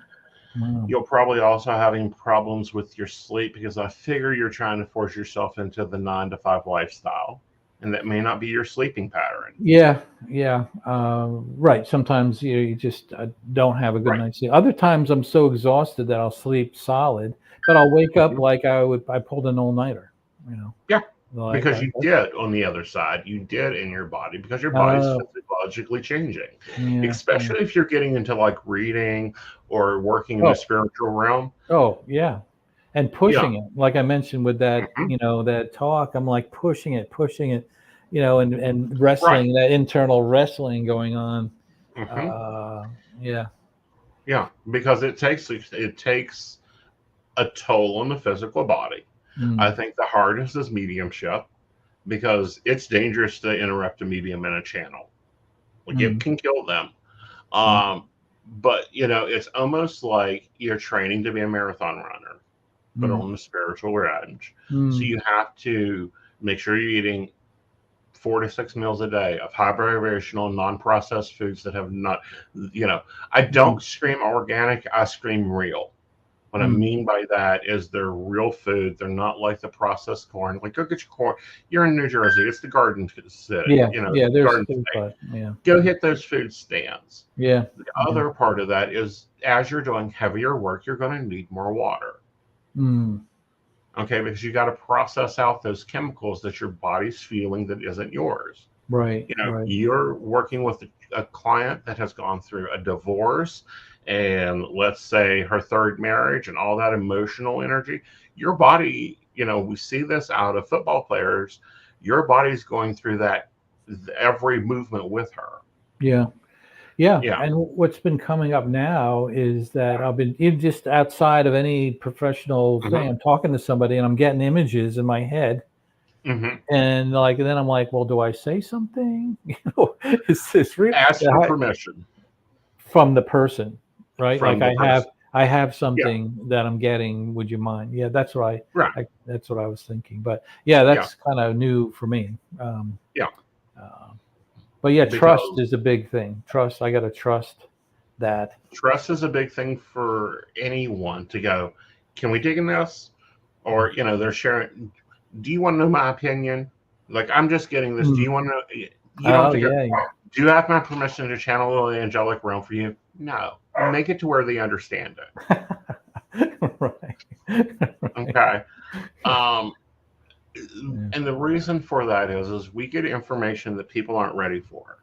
wow. You'll probably also having problems with your sleep because I figure you're trying to force yourself into the 9 to 5 lifestyle, and that may not be your sleeping pattern. Yeah, yeah. Right. Sometimes you just don't have a good Right. night's sleep. Other times I'm so exhausted that I'll sleep solid, but I'll wake up Hmm. like I pulled an all-nighter. You know, Yeah. Because like you okay. did on the other side, you did in your body because your body's Oh, physiologically changing, yeah, yeah. especially if you're getting into like reading or working in the Oh, spiritual realm. oh, yeah. And Yeah. pushing it, like I mentioned with that, Hmm. that talk, I'm like pushing it, and Right. wrestling, that internal wrestling going on. Hmm. Uh, yeah. Yeah. Because it takes a toll on the physical body. I Mm, think the hardest is mediumship because it's dangerous to interrupt a medium in a channel. Like it mm, can kill them. yeah. Um, but it's almost like you're training to be a marathon runner, but Mm, on the spiritual range. So mm, you have to make sure you're eating 4 to 6 meals a day of high vibrational, non-processed foods that have not, I mm, don't scream organic, I scream real. What I mm. mean by that is they're real food. They're not like the processed corn. Like go get your corn. You're in New Jersey. It's the Garden City. Yeah, yeah. There's Garden State. but yeah, Go hit those food stands. yeah, The yeah. other part of that is as you're doing heavier work, you're going to need more water. Mm, Okay, because you got to process out those chemicals that your body's feeling that isn't yours. right, right. You're working with a client that has gone through a divorce and let's say her third marriage and all that emotional energy. Your body, we see this out of football players. Your body's going through that every movement with her. Yeah. Yeah. Yeah. And what's been coming up now is that I've been even just outside of any professional thing, I'm talking to somebody and I'm getting images in my head. And then I'm like, well, do I say something? Is this real? Ask for permission from the person, right? From Like I have something that I'm getting. Would you mind? Yeah, that's what that's what I was thinking. But yeah, that's kind of new for me. But yeah, trust is a big thing. Trust. I got to trust that. Trust is a big thing for anyone to go, can we dig in this? Or, they're sharing, do you want to know my opinion? Like, I'm just getting this. Do you want to know? You don't think do you have my permission to channel the angelic realm for you? No. Make it to where they understand it. Right. Okay. And the reason for that is we get information that people aren't ready for.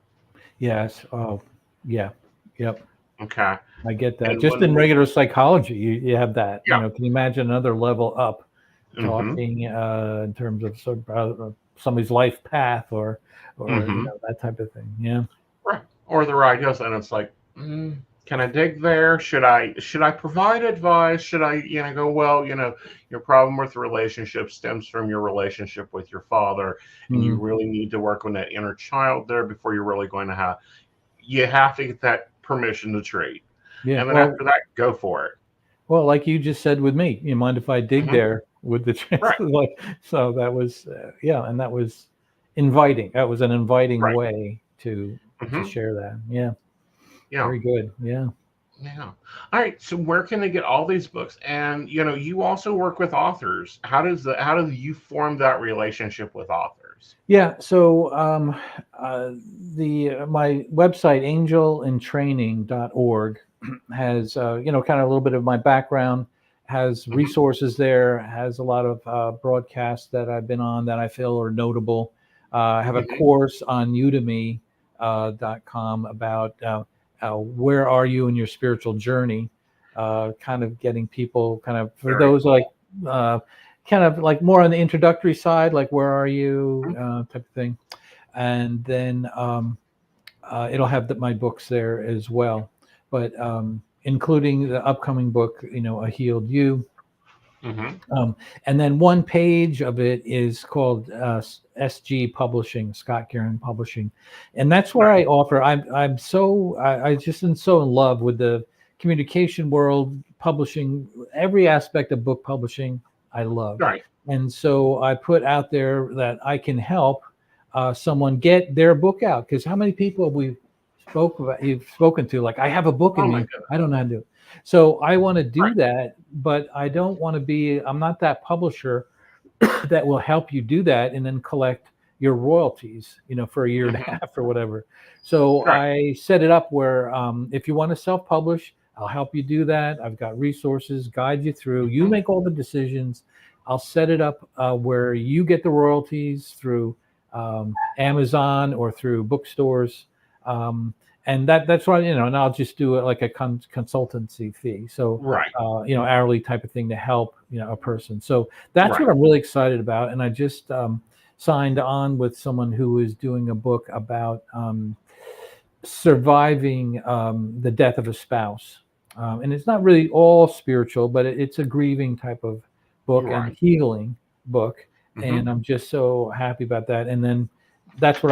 Yes. Oh, yeah. Yep. Okay. I get that. And just in regular psychology, you have that. Can you imagine another level up talking in terms of somebody's life path or that type of thing. Yeah. Right. Or their ideas, and it's like, can I dig there? Should I provide advice? Should I, go, well, your problem with the relationship stems from your relationship with your father, and you really need to work on that inner child there before you're really going to you have to get that permission to treat. Yeah. And then after that, go for it. Well, like you just said with me, you mind if I dig there with the so that was, and that was inviting. That was an inviting way to share that. Yeah. Yeah. Very good. Yeah. Yeah. All right. So where can they get all these books? And you also work with authors. How do you form that relationship with authors? Yeah. So my website angelintraining.org has kind of a little bit of my background, has resources there, has a lot of broadcasts that I've been on that I feel are notable. I have a course on udemy.com about where are you in your spiritual journey, kind of getting people for those like kind of like more on the introductory side, like where are you type of thing. And then it'll have my books there as well, but including the upcoming book, A Healed You. And then one page of it is called SG Publishing, Scott Guerin Publishing, and that's where I offer. I just am so in love with the communication world, publishing, every aspect of book publishing. I love, and so I put out there that I can help someone get their book out, because how many people you've spoken to, like, I have a book in me, I don't know how to do it. So I want to do that, but I don't want to I'm not that publisher that will help you do that and then collect your royalties, for a year and a half or whatever. So I set it up where if you want to self-publish, I'll help you do that. I've got resources, guide you through. You make all the decisions. I'll set it up where you get the royalties through Amazon or through bookstores. And that's why, and I'll just do it like a consultancy fee. So, hourly type of thing to help, a person. So that's what I'm really excited about. And I just signed on with someone who is doing a book about surviving the death of a spouse. And it's not really all spiritual, but it's a grieving type of book and healing book. And I'm just so happy about that. And then that's what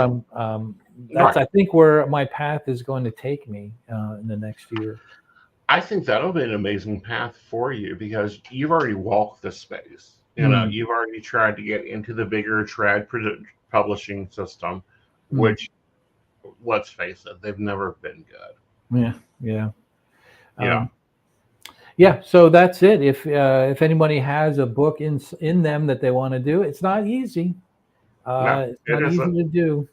that's I think where my path is going to take me in the next year. I think that'll be an amazing path for you, because you've already walked the space. You've already tried to get into the bigger trad publishing system, which, let's face it, they've never been good. Yeah. So that's it. If anybody has a book in them that they want to do, it's not easy. It's not easy to do.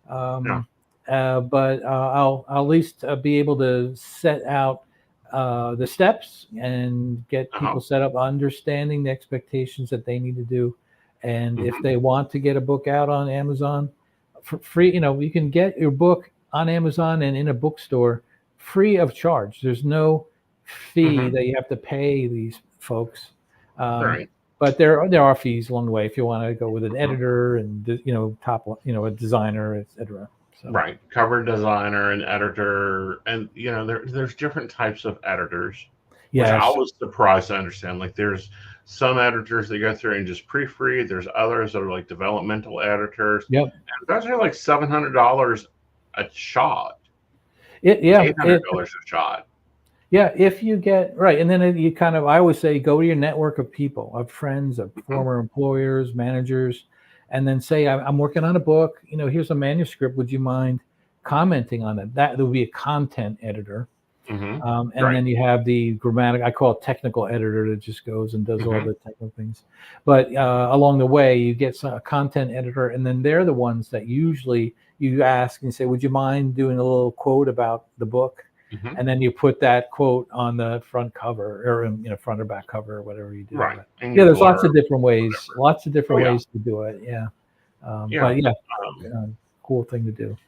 But I'll at least be able to set out the steps and get people set up, understanding the expectations that they need to do. And if they want to get a book out on Amazon for free, you can get your book on Amazon and in a bookstore free of charge. There's no fee that you have to pay these folks. But But there are fees along the way if you want to go with an editor and a designer, etc. So. Right, cover designer and editor, and there's different types of editors, which I Yes. was surprised to understand. Like there's some editors that go through and just proofread. There's others that are like developmental editors. Yep. And those are like $700 a shot. Yeah. $800 a shot. Yeah, if you get right, and then you I always say, go to your network of people, of friends, of former employers, managers, and then say, I'm working on a book. Here's a manuscript. Would you mind commenting on it? That would be a content editor. And then you have the I call it technical editor, that just goes and does all the technical things. But along the way, you get a content editor, and then they're the ones that usually you ask and say, would you mind doing a little quote about the book? And then you put that quote on the front cover, or front or back cover, or whatever you do. Right. Yeah, there's lots of different ways. Lots of different ways to do it. Yeah. But cool thing to do.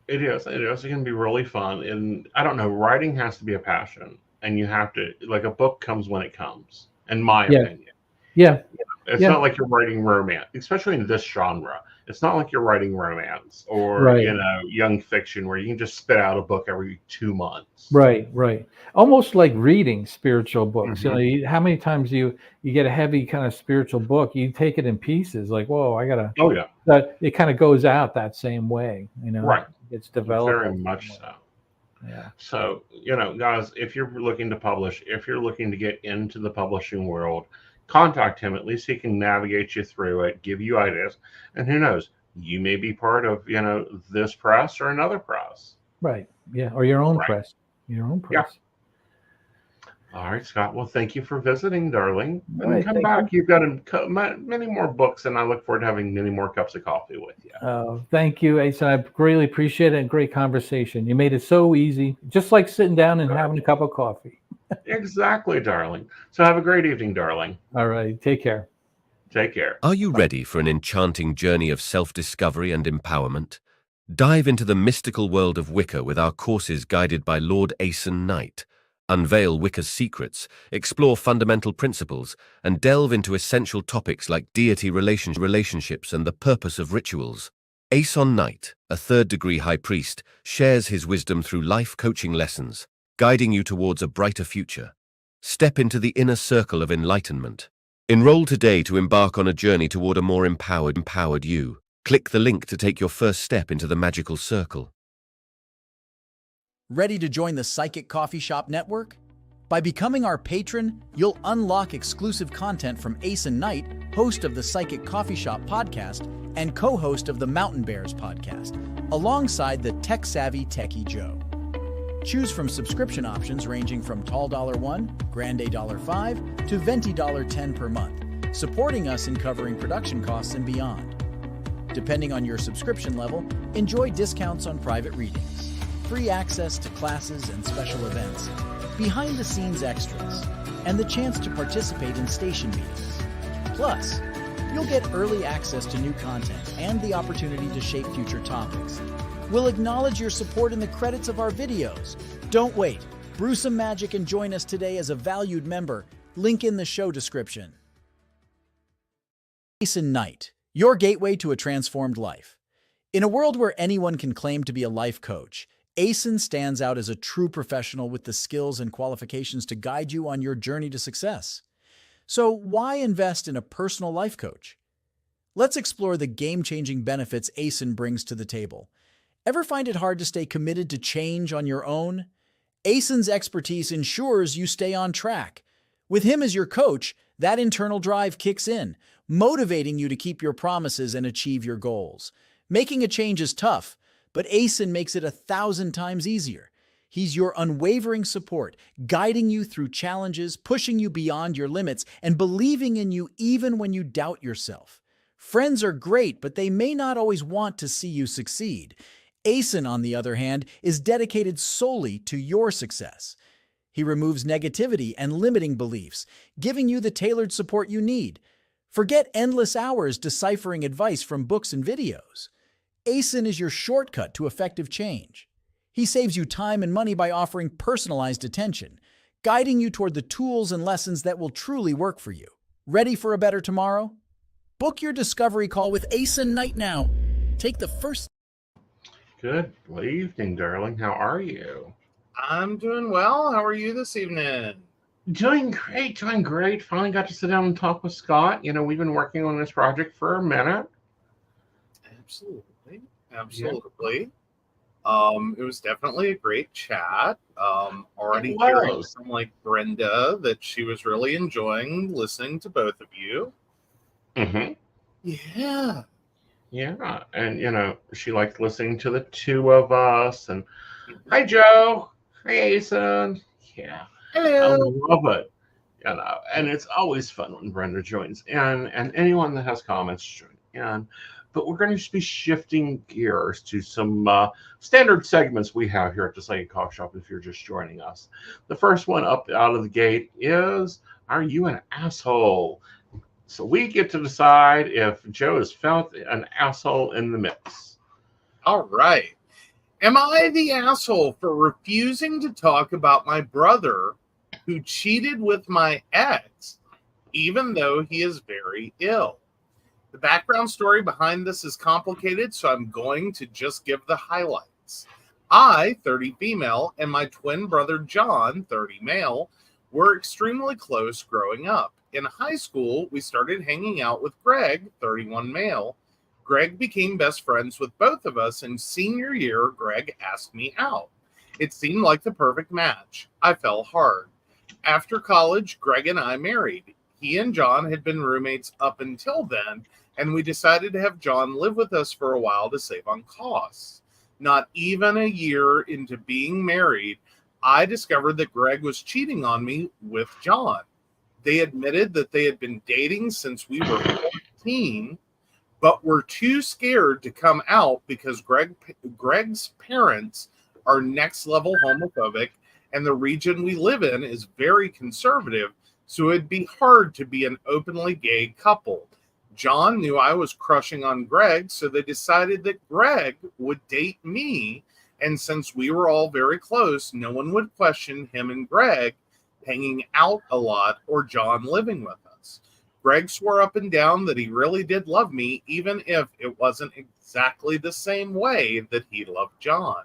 It is. It can be really fun, and I don't know. Writing has to be a passion, and you have to a book comes when it comes. In my opinion. Yeah. It's not like you're writing romance, especially in this genre. It's not like you're writing romance or young fiction where you can just spit out a book every 2 months. Right. Almost like reading spiritual books. How many times you get a heavy kind of spiritual book, you take it in pieces. Like, whoa, I gotta. Oh yeah. That it kind of goes out that same way. Right. It's developed. Very much so. Yeah. So guys, if you're looking to publish, if you're looking to get into the publishing world, contact him. At least he can navigate you through it, give you ideas, and who knows, you may be part of this press or another press. Right. Yeah. Or your own press. Your own press. Yeah. All right, Scott. Well, thank you for visiting, darling. And come back. You've got many more books, and I look forward to having many more cups of coffee with you. Thank you, Aeson. I greatly appreciate it. Great conversation. You made it so easy, just like sitting down and having a cup of coffee. Exactly, darling. So have a great evening, darling. All right. Take care. Take care. Are you ready for an enchanting journey of self-discovery and empowerment? Dive into the mystical world of Wicca with our courses guided by Lord Aeson Knight. Unveil Wicca's secrets, explore fundamental principles, and delve into essential topics like deity relationships and the purpose of rituals. Aeson Knight, a third-degree high priest, shares his wisdom through life coaching lessons, guiding you towards a brighter future. Step into the inner circle of enlightenment. Enroll today to embark on a journey toward a more empowered you. Click the link to take your first step into the magical circle. Ready to join the Psychic Coffee Shop Network? By becoming our patron, you'll unlock exclusive content from Aeson Knight, host of the Psychic Coffee Shop podcast and co-host of the Mountain Bears podcast, alongside the tech-savvy Techie Joe. Choose from subscription options ranging from Tall $1, Grande $5, to Venti $10 per month, supporting us in covering production costs and beyond. Depending on your subscription level, enjoy discounts on private readings, free access to classes and special events, behind-the-scenes extras, and the chance to participate in station meetings. Plus, you'll get early access to new content and the opportunity to shape future topics. We'll acknowledge your support in the credits of our videos. Don't wait. Brew some magic and join us today as a valued member. Link in the show description. Aeson Knight, your gateway to a transformed life. In a world where anyone can claim to be a life coach, Aeson stands out as a true professional with the skills and qualifications to guide you on your journey to success. So why invest in a personal life coach? Let's explore the game-changing benefits Aeson brings to the table. Ever find it hard to stay committed to change on your own? Aeson's expertise ensures you stay on track. With him as your coach, that internal drive kicks in, motivating you to keep your promises and achieve your goals. Making a change is tough, but Aeson makes it 1,000 times easier. He's your unwavering support, guiding you through challenges, pushing you beyond your limits, and believing in you even when you doubt yourself. Friends are great, but they may not always want to see you succeed. Aeson, on the other hand, is dedicated solely to your success. He removes negativity and limiting beliefs, giving you the tailored support you need. Forget endless hours deciphering advice from books and videos. Aeson is your shortcut to effective change. He saves you time and money by offering personalized attention, guiding you toward the tools and lessons that will truly work for you. Ready for a better tomorrow? Book your discovery call with Aeson Knight now. Take the first. Good evening, darling. How are you? I'm doing well. How are you this evening? Doing great, doing great. Finally got to sit down and talk with Scott. We've been working on this project for a minute. Absolutely. Absolutely. It was definitely a great chat. Already hearing from Brenda that she was really enjoying listening to both of you. Mm-hmm. Yeah. Yeah. And, she liked listening to the two of us. And hi, Joe. Hi, Aeson. Yeah. Hello. I love it. And it's always fun when Brenda joins and anyone that has comments join in. But we're going to be shifting gears to some standard segments we have here at the Psychic Coffee Shop if you're just joining us. The first one up out of the gate is, are you an asshole? So we get to decide if Joe has felt an asshole in the mix. All right. Am I the asshole for refusing to talk about my brother who cheated with my ex, even though he is very ill? The background story behind this is complicated, so I'm going to just give the highlights. I, 30 female, and my twin brother John, 30 male, were extremely close growing up. In high school, we started hanging out with Greg, 31 male. Greg became best friends with both of us, and senior year, Greg asked me out. It seemed like the perfect match. I fell hard. After college, Greg and I married. He and John had been roommates up until then, and we decided to have John live with us for a while to save on costs. Not even a year into being married, I discovered that Greg was cheating on me with John. They admitted that they had been dating since we were 14, but were too scared to come out because Greg's parents are next level homophobic, and the region we live in is very conservative, so it'd be hard to be an openly gay couple. John knew I was crushing on Greg, so they decided that Greg would date me, and since we were all very close, no one would question him and Greg hanging out a lot or John living with us. Greg swore up and down that he really did love me, even if it wasn't exactly the same way that he loved John.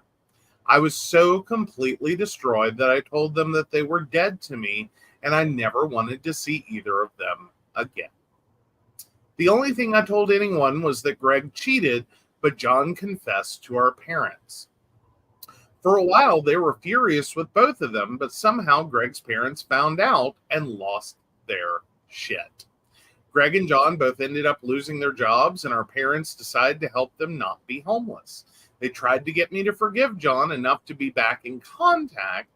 I was so completely destroyed that I told them that they were dead to me, and I never wanted to see either of them again. The only thing I told anyone was that Greg cheated, but John confessed to our parents. For a while, they were furious with both of them, but somehow Greg's parents found out and lost their shit. Greg and John both ended up losing their jobs, and our parents decided to help them not be homeless. They tried to get me to forgive John enough to be back in contact,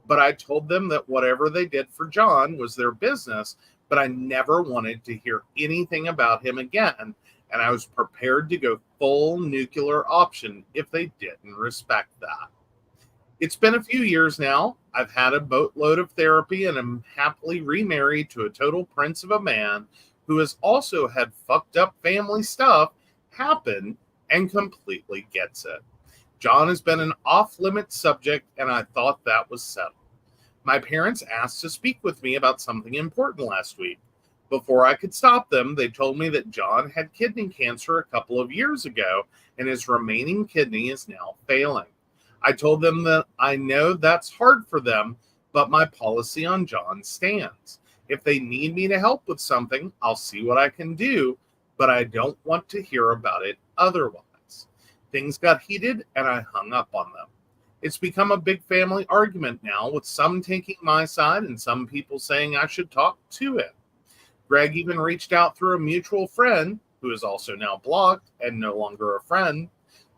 but I told them that whatever they did for John was their business, but I never wanted to hear anything about him again, and I was prepared to go full nuclear option if they didn't respect that. It's been a few years now. I've had a boatload of therapy and am happily remarried to a total prince of a man who has also had fucked up family stuff happen and completely gets it. John has been an off-limits subject, and I thought that was settled. My parents asked to speak with me about something important last week. Before I could stop them, they told me that John had kidney cancer a couple of years ago, and his remaining kidney is now failing. I told them that I know that's hard for them, but my policy on John stands. If they need me to help with something, I'll see what I can do, but I don't want to hear about it otherwise. Things got heated, and I hung up on them. It's become a big family argument now, with some taking my side and some people saying I should talk to him. Greg even reached out through a mutual friend, who is also now blocked and no longer a friend,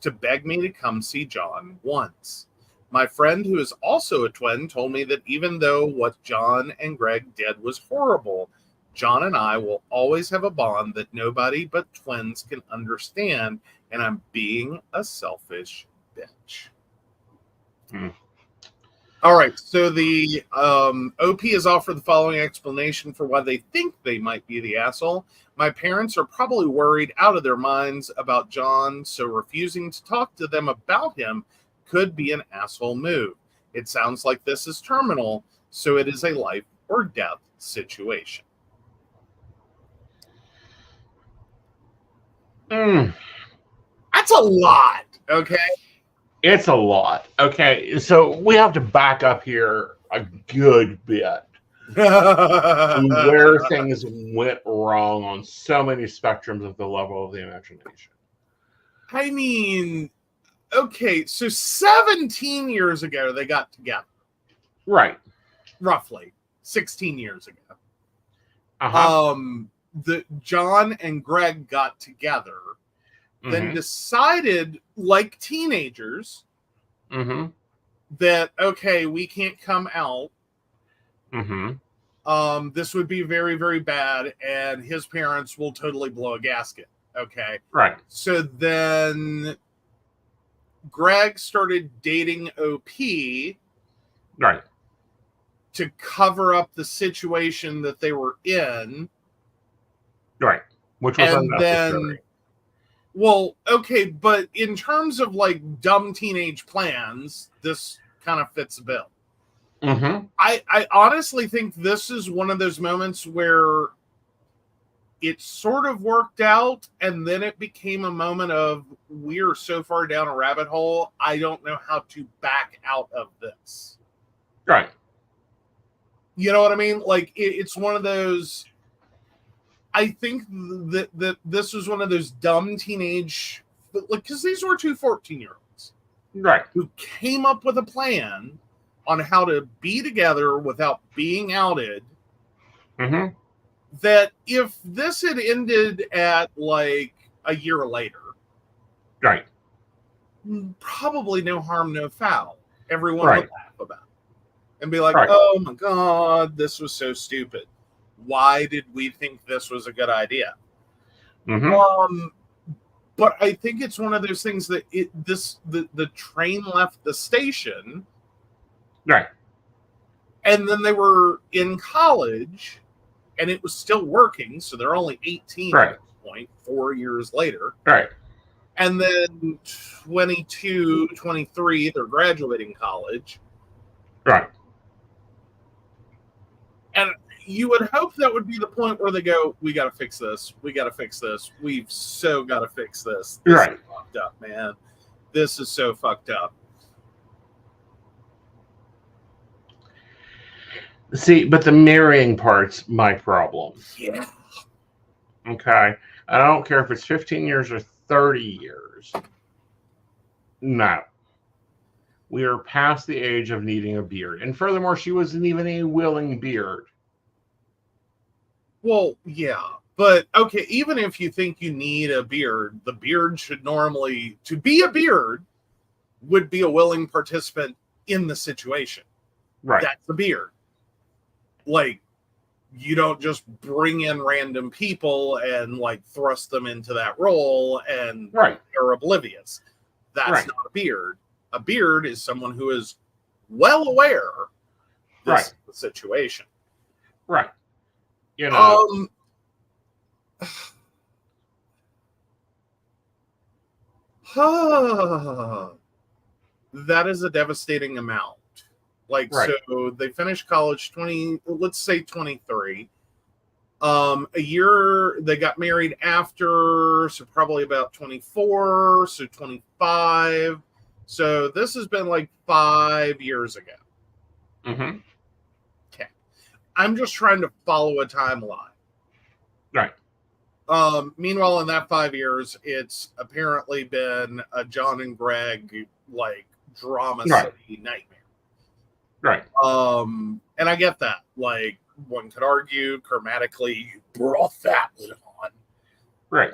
to beg me to come see John once. My friend, who is also a twin, told me that even though what John and Greg did was horrible, John and I will always have a bond that nobody but twins can understand, and I'm being a selfish bitch. All right, so the OP has offered the following explanation for why they think they might be the asshole. My parents are probably worried out of their minds about John, so refusing to talk to them about him could be an asshole move. It sounds like this is terminal, so it is a life or death situation. Mm, That's a lot. Okay. it's a lot. Okay, so we have to back up here a good bit to where things went wrong on so many spectrums of the level of the imagination. I mean, okay, so 17 years ago they got together. Right. Roughly 16 years ago. Uh-huh. The John and Greg got together, then decided, like teenagers, that okay, we can't come out. This would be very, very bad, and his parents will totally blow a gasket. Okay. Right. So then Greg started dating OP. Right. To cover up the situation that they were in. Right. Which was and unnecessary. Then, well, okay, but in terms of like dumb teenage plans, this kind of fits the bill. I honestly think this is one of those moments where it sort of worked out, and then it became a moment of, we are so far down a rabbit hole, I don't know how to back out of this. Right. You know what I mean? Like, it's one of those, I think that this was one of those dumb teenage, like, because these were two 14-year-olds. Right. Who came up with a plan on how to be together without being outed. That if this had ended at, like, a year later. Right. Probably no harm, no foul. Everyone right. would laugh about it. And be like, right. oh my God, this was so stupid. Why did we think this was a good idea? But I think it's one of those things that the train left the station. Right. And then they were in college and it was still working. So they're only 18 right. at this point, 4 years later. Right. And then 22, 23, they're graduating college. Right. And you would hope that would be the point where they go, we got to fix this. We got to fix this. We've so got to fix this. This right. is fucked up, man. This is so fucked up. See, but the marrying part's my problem. Yeah. Okay. I don't care if it's 15 years or 30 years. No. We are past the age of needing a beard. And furthermore, she wasn't even a willing beard. Well, yeah. But, okay, even if you think you need a beard, the beard should normally, to be a beard, would be a willing participant in the situation. Right. That's a beard. Like, you don't just bring in random people and, like, thrust them into that role and right. they're oblivious. That's right. not a beard. A beard is someone who is well aware this right. is the situation. Right. You know. That is a devastating amount. Like, right. so they finished college let's say 23. A year, they got married after, so probably about 24, so 25. So this has been like 5 years ago. Okay. I'm just trying to follow a timeline. Right. Meanwhile, in that 5 years, it's apparently been a John and Greg, like, drama city nightmare. Right. And I get that. Like, one could argue, chromatically, you brought that one on. Right.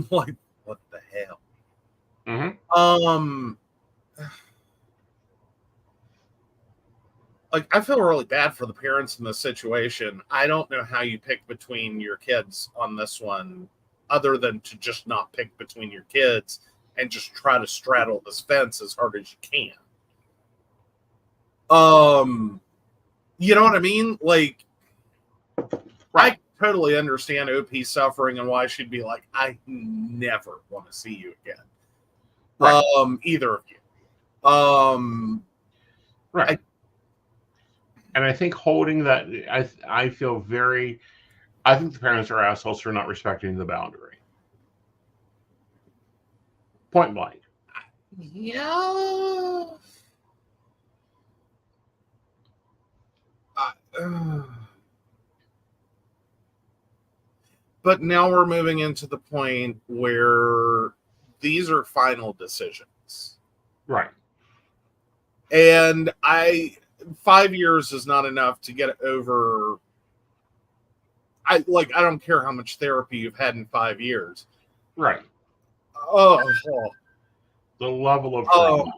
Like, what the hell? Like, I feel really bad for the parents in this situation. I don't know how you pick between your kids on this one, other than to just not pick between your kids and just try to straddle this fence as hard as you can. You know what I mean? Like, right. I totally understand OP's suffering and why she'd be like, I never want to see you again. Right. Either of you. Right. And I think holding that, I think the parents are assholes for not respecting the boundary. Point blank. Yeah. But now we're moving into the point where these are final decisions. Right. And 5 years is not enough to get over. I don't care how much therapy you've had in 5 years. Right. Oh, The level of oh, trauma.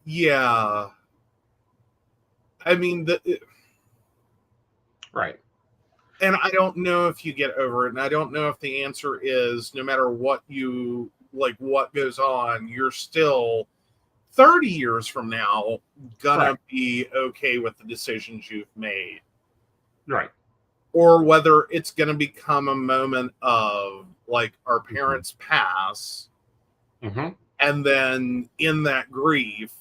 yeah. I mean, Right. and I don't know if you get over it. And I don't know if the answer is no matter what what goes on, you're still 30 years from now gonna be okay with the decisions you've made. Right. Or whether it's gonna become a moment of like our parents pass, and then in that grief,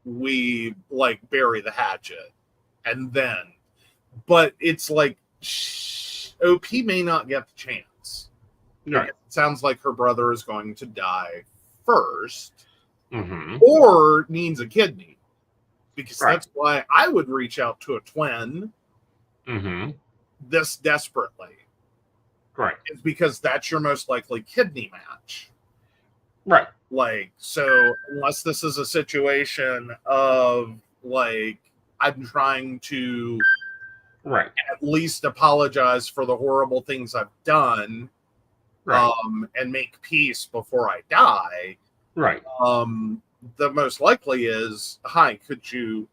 we like bury the hatchet. And then, but it's like OP may not get the chance. Right. It sounds like her brother is going to die first, or needs a kidney, because that's why I would reach out to a twin this desperately. Right. It's because that's your most likely kidney match. Right. Like, so unless this is a situation of like I'm trying to Right. at least apologize for the horrible things I've done, and make peace before I die. Right. The most likely is, hi, could you?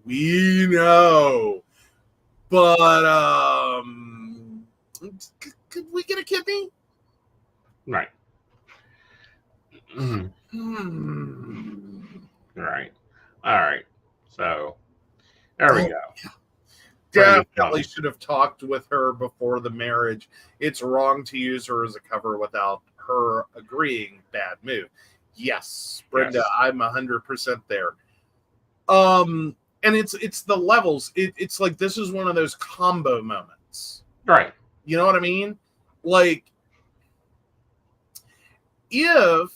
We know, but could we get a kidney? Right. Right. All right. So there we go. Definitely should have talked with her before the marriage. It's wrong to use her as a cover without her agreeing. Bad move. Yes, Brenda, yes. I'm 100% there. And it's the levels. It's like this is one of those combo moments. Right. You know what I mean? Like, if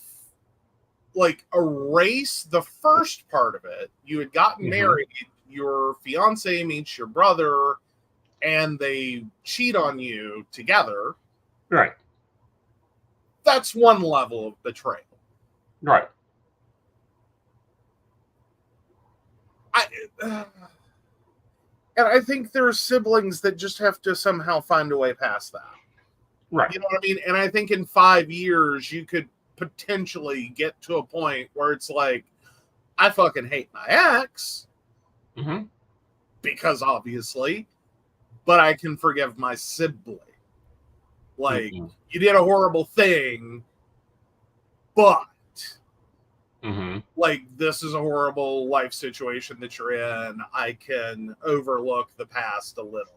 erase the first part of it, you had gotten married, your fiance meets your brother, and they cheat on you together. Right. That's one level of betrayal. Right. And I think there are siblings that just have to somehow find a way past that. Right. You know what I mean? And I think in 5 years, you could potentially get to a point where it's like, I fucking hate my ex. Because obviously, but I can forgive my sibling. Like, you did a horrible thing, but like, this is a horrible life situation that you're in. I can overlook the past a little.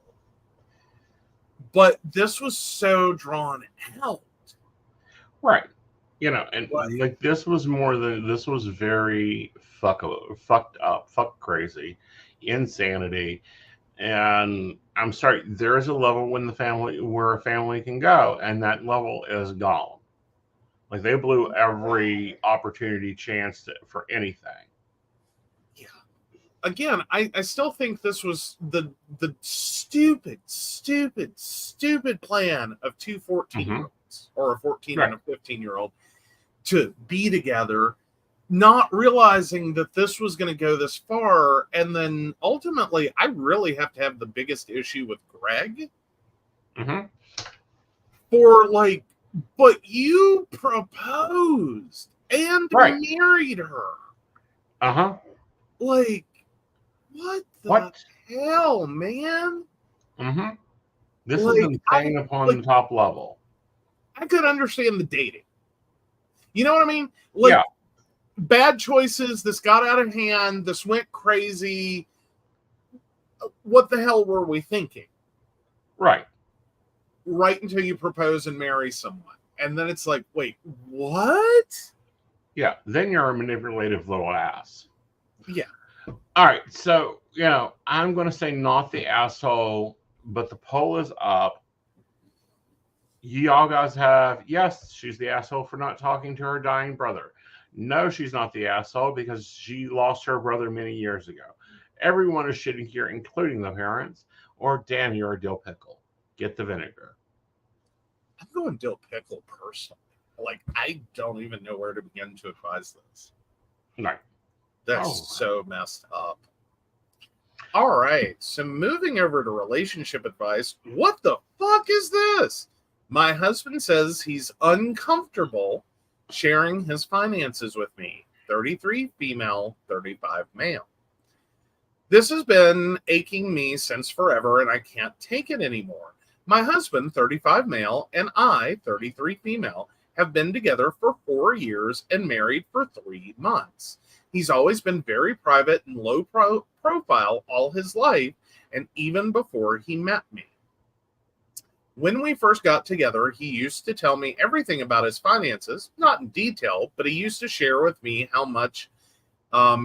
But this was so drawn out. Right. You know, and like this was very fucked up, fuck crazy, insanity. And I'm sorry, there is a level where a family can go, and that level is gone. Like, they blew every opportunity chance for anything. Yeah. Again, I still think this was the stupid plan of two 14-year-olds or a 14 and a 15-year-old to be together, not realizing that this was going to go this far. And then ultimately, I really have to have the biggest issue with Greg. For like, but you proposed and married her. Like, what the hell, man? This is insane upon the top level. I could understand the dating. You know what I mean? Like, bad choices. This got out of hand. This went crazy. What the hell were we thinking? Right. Right until you propose and marry someone. And then it's like, wait, what? Yeah. Then you're a manipulative little ass. Yeah. All right. So, you know, I'm going to say not the asshole, but the poll is up. y'all guys have, yes, she's the asshole for not talking to her dying brother. No, she's not the asshole because she lost her brother many years ago. Everyone is shitting here, including the parents. Or, damn, you're a dill pickle. Get the vinegar. I'm going dill pickle personally. Like, I don't even know where to begin to advise this. Right. That's so messed up. All right. So moving over to relationship advice. What the fuck is this? My husband says he's uncomfortable sharing his finances with me. 33 female, 35 male. This has been aching me since forever, and I can't take it anymore. My husband, 35 male, and I, 33 female, have been together for 4 years and married for 3 months. He's always been very private and low profile all his life, and even before he met me. When we first got together, he used to tell me everything about his finances, not in detail, but he used to share with me how much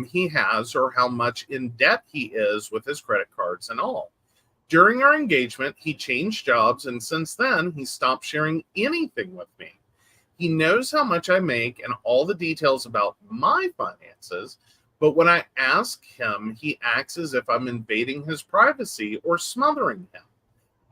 he has or how much in debt he is with his credit cards and all. During our engagement, he changed jobs, and since then, he stopped sharing anything with me. He knows how much I make and all the details about my finances, but when I ask him, he acts as if I'm invading his privacy or smothering him.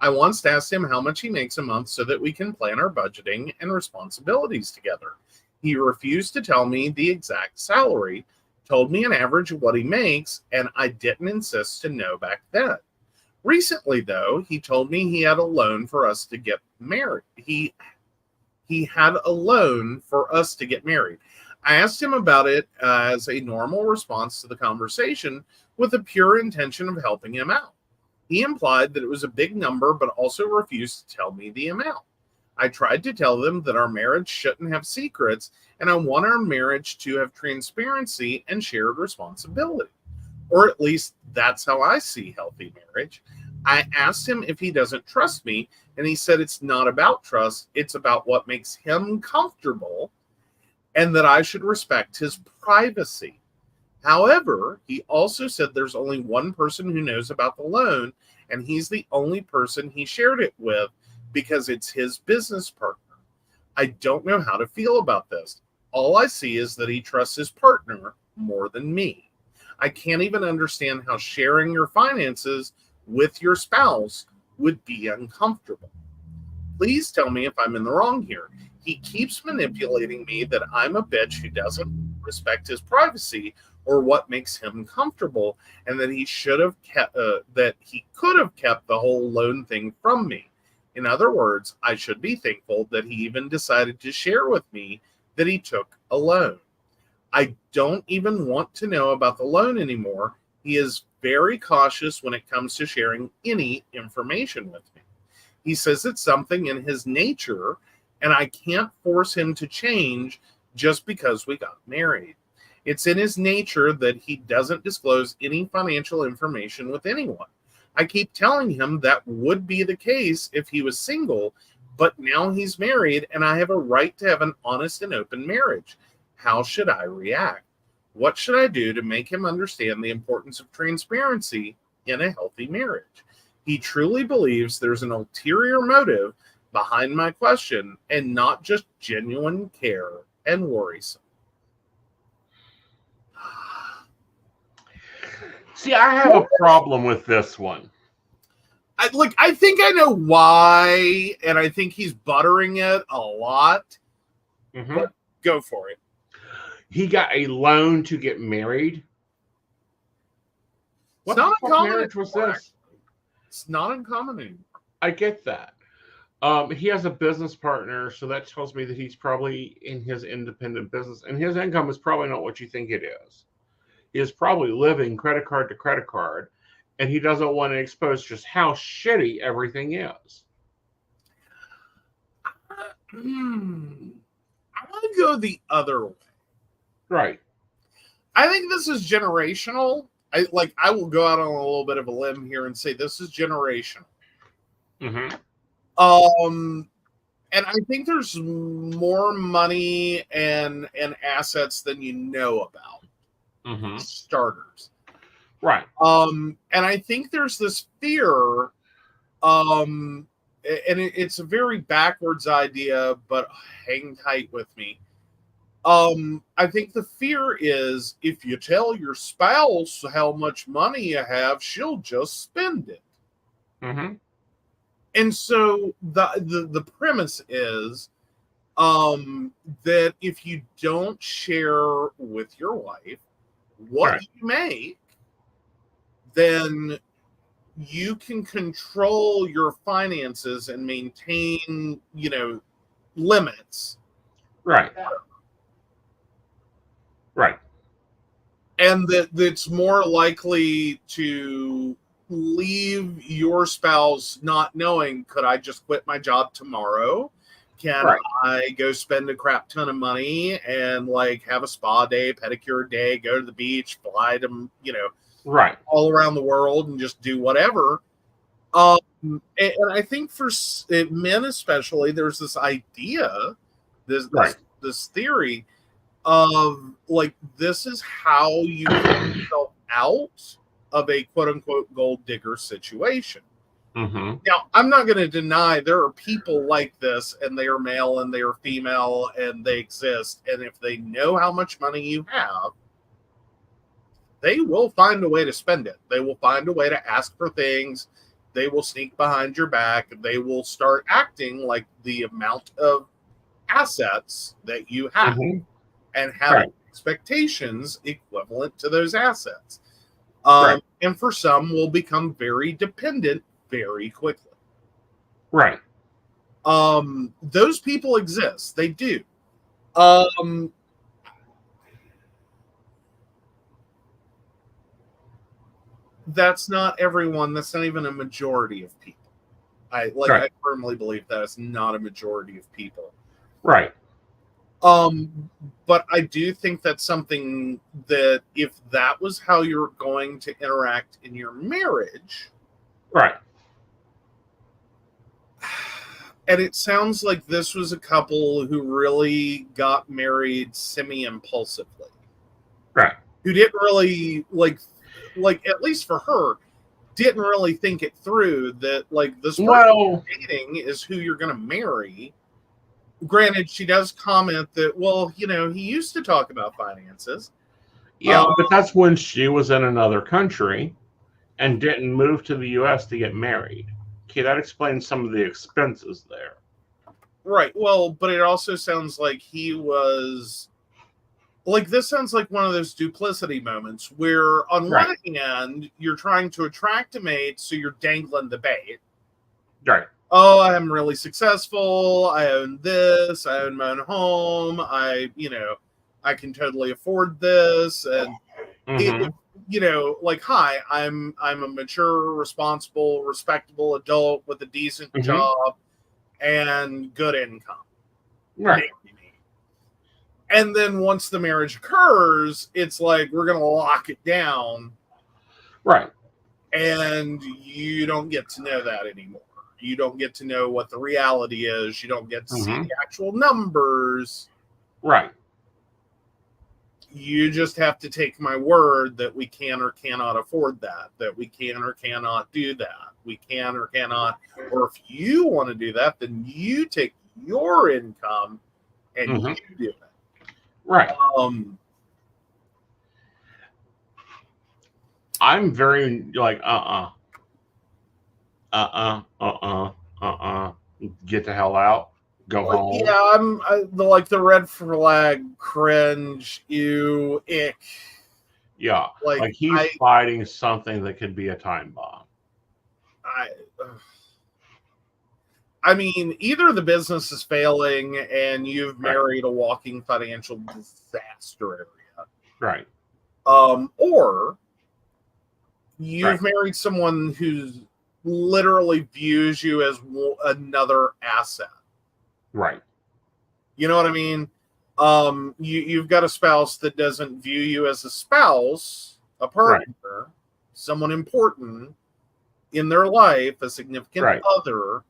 I once asked him how much he makes a month so that we can plan our budgeting and responsibilities together. He refused to tell me the exact salary, told me an average of what he makes, and I didn't insist to know back then. Recently, though, he told me he had a loan for us to get married. He had a loan for us to get married. I asked him about it as a normal response to the conversation with a pure intention of helping him out. He implied that it was a big number, but also refused to tell me the amount. I tried to tell them that our marriage shouldn't have secrets, and I want our marriage to have transparency and shared responsibility. Or at least that's how I see healthy marriage. I asked him if he doesn't trust me, and he said it's not about trust, it's about what makes him comfortable, and that I should respect his privacy. However, he also said there's only one person who knows about the loan, and he's the only person he shared it with because it's his business partner. I don't know how to feel about this. All I see is that he trusts his partner more than me. I can't even understand how sharing your finances with your spouse would be uncomfortable. Please tell me if I'm in the wrong here. He keeps manipulating me that I'm a bitch who doesn't respect his privacy or what makes him comfortable, and that he should have kept, that he could have kept the whole loan thing from me. In other words, I should be thankful that he even decided to share with me that he took a loan. I don't even want to know about the loan anymore. He is very cautious when it comes to sharing any information with me. He says it's something in his nature, and I can't force him to change just because we got married. It's in his nature that he doesn't disclose any financial information with anyone. I keep telling him that would be the case if he was single, but now he's married and I have a right to have an honest and open marriage. How should I react? What should I do to make him understand the importance of transparency in a healthy marriage? He truly believes there's an ulterior motive behind my question and not just genuine care and worrisome. See, I have a problem with this one. I think I know why, and I think he's buttering it a lot. Mm-hmm. But go for it. He got a loan to get married. What It's not the fuck uncommon marriage was anymore. this? It's not uncommon anymore. I get that. He has a business partner, so that tells me that he's probably in his independent business, and his income is probably not what you think it is. He is probably living credit card to credit card, and he doesn't want to expose just how shitty everything is. I want to go the other way. Right. I think this is generational. I will go out on a little bit of a limb here and say this is generational. Mm-hmm. And I think there's more money and assets than you know about. Mm-hmm. Starters. Right. And I think there's this fear it's a very backwards idea, but hang tight with me. I think the fear is if you tell your spouse how much money you have, she'll just spend it. Mm-hmm. And so the premise is that if you don't share with your wife what Right. you make, then you can control your finances and maintain, limits. Right. Right. And that's more likely to leave your spouse not knowing, could I just quit my job tomorrow? Can Right. I go spend a crap ton of money and like have a spa day, pedicure day, go to the beach, fly to, Right. all around the world and just do whatever? And I think for men especially, there's this idea, Right. this theory of like, this is how you get yourself out of a quote unquote gold digger situation. Mm-hmm. Now, I'm not going to deny there are people like this, and they are male and they are female and they exist. And if they know how much money you have, they will find a way to spend it. They will find a way to ask for things. They will sneak behind your back. They will start acting like the amount of assets that you have Mm-hmm. and have Right. expectations equivalent to those assets. Right. And for some will become very dependent very quickly. Right. Those people exist. They do. That's not everyone. That's not even a majority of people. Right. I firmly believe that it's not a majority of people. Right. But I do think that's something that if that was how you're going to interact in your marriage, Right. and it sounds like this was a couple who really got married semi-impulsively. Right. Who didn't really like at least for her, didn't really think it through that like this person Well, you're dating is who you're going to marry. Granted, she does comment that, well, he used to talk about finances. yeah, but that's when she was in another country and didn't move to the U.S. to get married. Okay, that explains some of the expenses there. Right. Well, but it also sounds like he was like, this sounds like one of those duplicity moments where on Right. one hand, you're trying to attract a mate, so you're dangling the bait. Right. Oh, I'm really successful. I own this. I own my own home. I can totally afford this. And Mm-hmm. like, hi, I'm a mature, responsible, respectable adult with a decent Mhm. job and good income. Right. And then once the marriage occurs, it's like we're gonna lock it down, Right. and you don't get to know that anymore. You don't get to know what the reality is. You don't get to see Mhm. the actual numbers. Right. You just have to take my word that we can or cannot afford that we can or cannot do that. We can or cannot, or if you want to do that, then you take your income and Mhm. you do it. Right. I'm very like get the hell out, go home. Yeah, I'm the red flag, cringe, ew, ick. Yeah, like he's I, fighting something that could be a time bomb. I mean, either the business is failing and you've Right. married a walking financial disaster area, Right. or you've Right. married someone who literally views you as another asset. Right. You know what I mean? You've got a spouse that doesn't view you as a spouse, a partner, someone important in their life, a significant Right. other,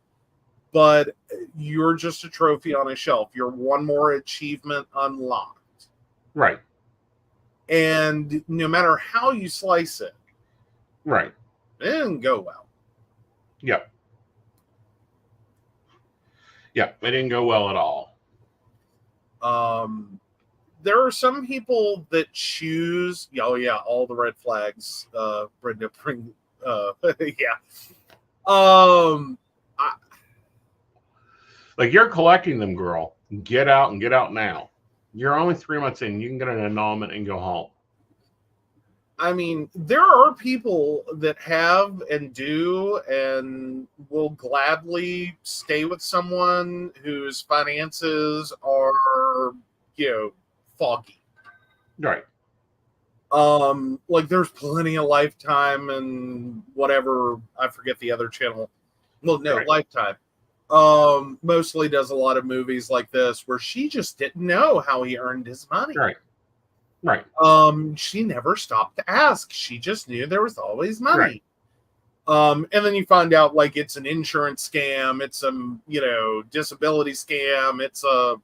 but you're just a trophy on a shelf. You're one more achievement unlocked. Right. And no matter how you slice it, Right. it didn't go well. Yep. Yeah, it didn't go well at all. There are some people that choose, oh yeah, all the red flags, Brenda, bring, yeah. Like, you're collecting them, girl. Get out and get out now. You're only 3 months in. You can get an annulment and go home. I mean, there are people that have and do and will gladly stay with someone whose finances are, foggy. Right. Like there's plenty of Lifetime and whatever, I forget the other channel. Well, no, Right. Lifetime. Mostly does a lot of movies like this where she just didn't know how he earned his money. Right. Right. She never stopped to ask. She just knew there was always money. Right. And then you find out like it's an insurance scam, it's a disability scam, it's a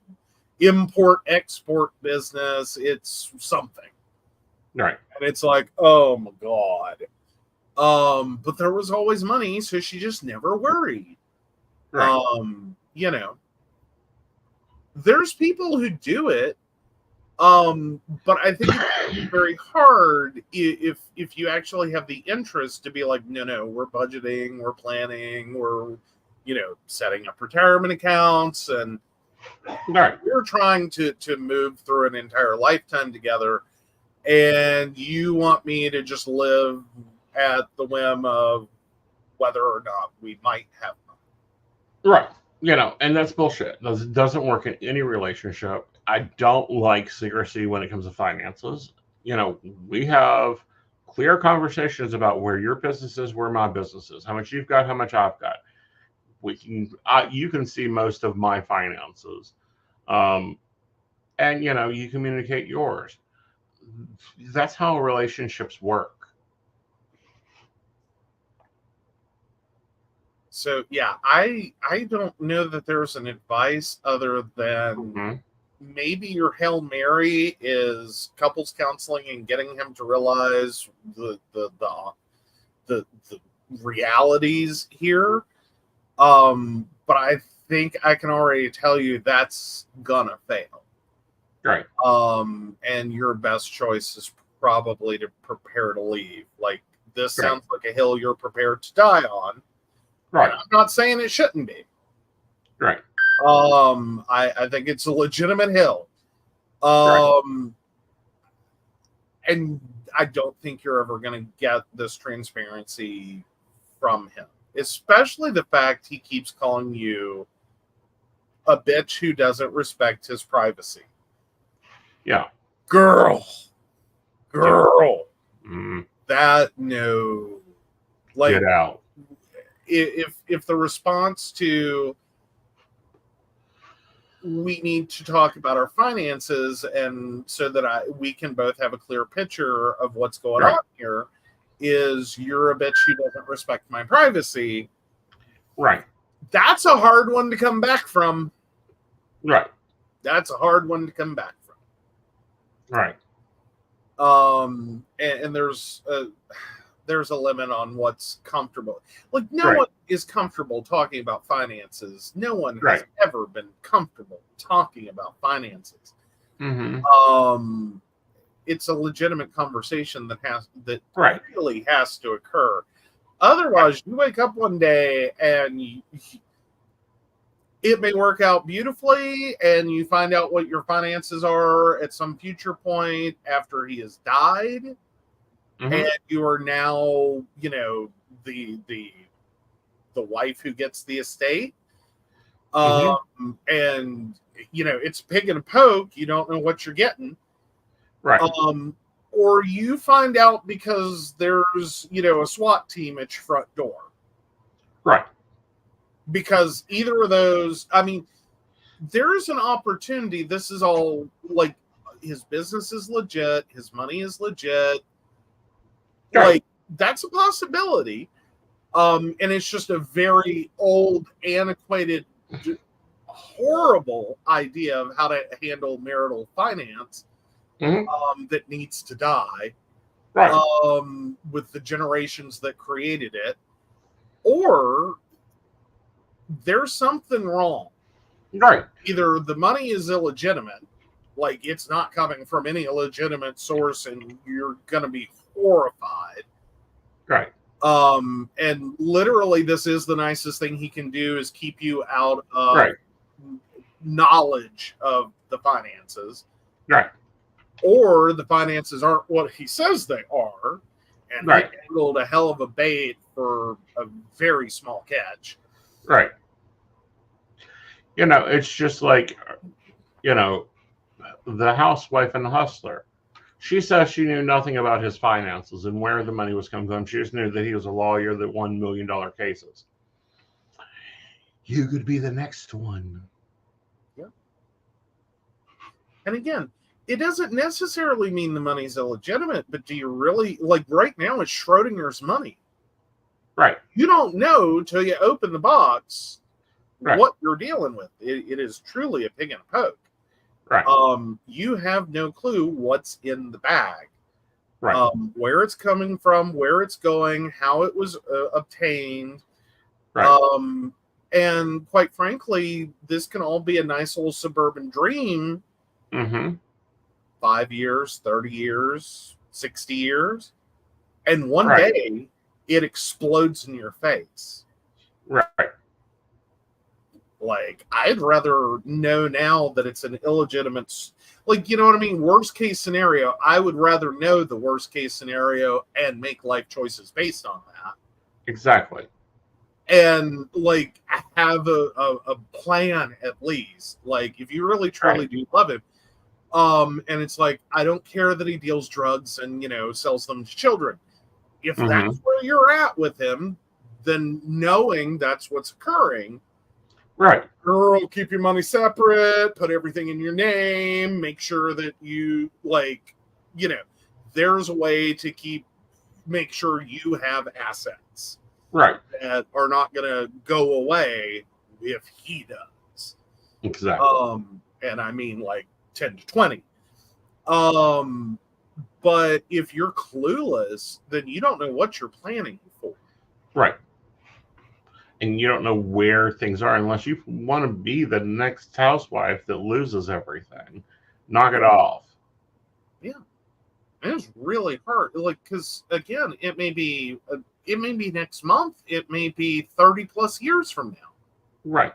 import-export business, it's something. Right. And it's like, oh my God. But there was always money, so she just never worried. Right. There's people who do it. But I think it's very hard if you actually have the interest to be like, no, we're budgeting, we're planning, we're setting up retirement accounts, and Right. we're trying to move through an entire lifetime together, and you want me to just live at the whim of whether or not we might have money. Right. And that's bullshit. It doesn't work in any relationship. I don't like secrecy when it comes to finances. We have clear conversations about where your business is, where my business is, how much you've got, how much I've got. You can see most of my finances, and you communicate yours. That's how relationships work. So yeah, I don't know that there's an advice other than maybe your Hail Mary is couples counseling and getting him to realize the realities here. But I think I can already tell you that's gonna fail. Right. And your best choice is probably to prepare to leave. Like this sounds like a hill you're prepared to die on. Right. And I'm not saying it shouldn't be. Right. I think it's a legitimate hill. And I don't think you're ever going to get this transparency from him, especially the fact he keeps calling you a bitch who doesn't respect his privacy. Yeah. Girl. That no. Like, get out. If the response to we need to talk about our finances and so that we can both have a clear picture of what's going on here is you're a bitch who doesn't respect my privacy. Right. That's a hard one to come back from. Right. That's a hard one to come back from. Right. And there's a limit on what's comfortable. Like no one is comfortable talking about finances. No one has ever been comfortable talking about finances. It's a legitimate conversation that really has to occur. Otherwise, you wake up one day and it may work out beautifully, and you find out what your finances are at some future point after he has died. And you are now, the wife who gets the estate. And, it's pig and a poke. You don't know what you're getting. Right. Or you find out because there's, a SWAT team at your front door. Right. Because either of those, there's an opportunity. This is all like his business is legit. His money is legit. Like that's a possibility. And it's just a very old, antiquated, horrible idea of how to handle marital finance that needs to die with the generations that created it. Or there's something wrong. Right. Either the money is illegitimate, like it's not coming from any illegitimate source, and you're going to be horrified. Right. And literally, this is the nicest thing he can do is keep you out of Right. knowledge of the finances. Right. Or the finances aren't what he says they are, and Right. he angled a hell of a bait for a very small catch. Right. It's just like, the housewife and the hustler. She says she knew nothing about his finances and where the money was coming from. She just knew that he was a lawyer that won $1 million cases. You could be the next one. Yeah. And again, it doesn't necessarily mean the money's illegitimate, but do you really, like right now, it's Schrodinger's money. Right. You don't know till you open the box Right. what you're dealing with. It is truly a pig in a poke. Right. You have no clue what's in the bag. Right. Where it's coming from, where it's going, how it was obtained. Right. And quite frankly, this can all be a nice little suburban dream. Mm-hmm. 5 years, 30 years, 60 years. And one Right. day it explodes in your face. Right. Like, I'd rather know now that it's an illegitimate, like, you know what I mean? Worst case scenario, I would rather know the worst case scenario and make life choices based on that. Exactly. And, like, have a plan at least. Like, if you really, truly Right. do love him, and it's like, I don't care that he deals drugs and, sells them to children. If Mhm. that's where you're at with him, then knowing that's what's occurring, Right. girl, keep your money separate, put everything in your name, make sure that you, like, there's a way to make sure you have assets Right. that are not going to go away if he does. Exactly. And I mean like 10 to 20. But if you're clueless, then you don't know what you're planning for. Right. And you don't know where things are unless you want to be the next housewife that loses everything. Knock it off. Yeah. And it's really hard. Like, because again, it may be next month. It may be 30 plus years from now. Right.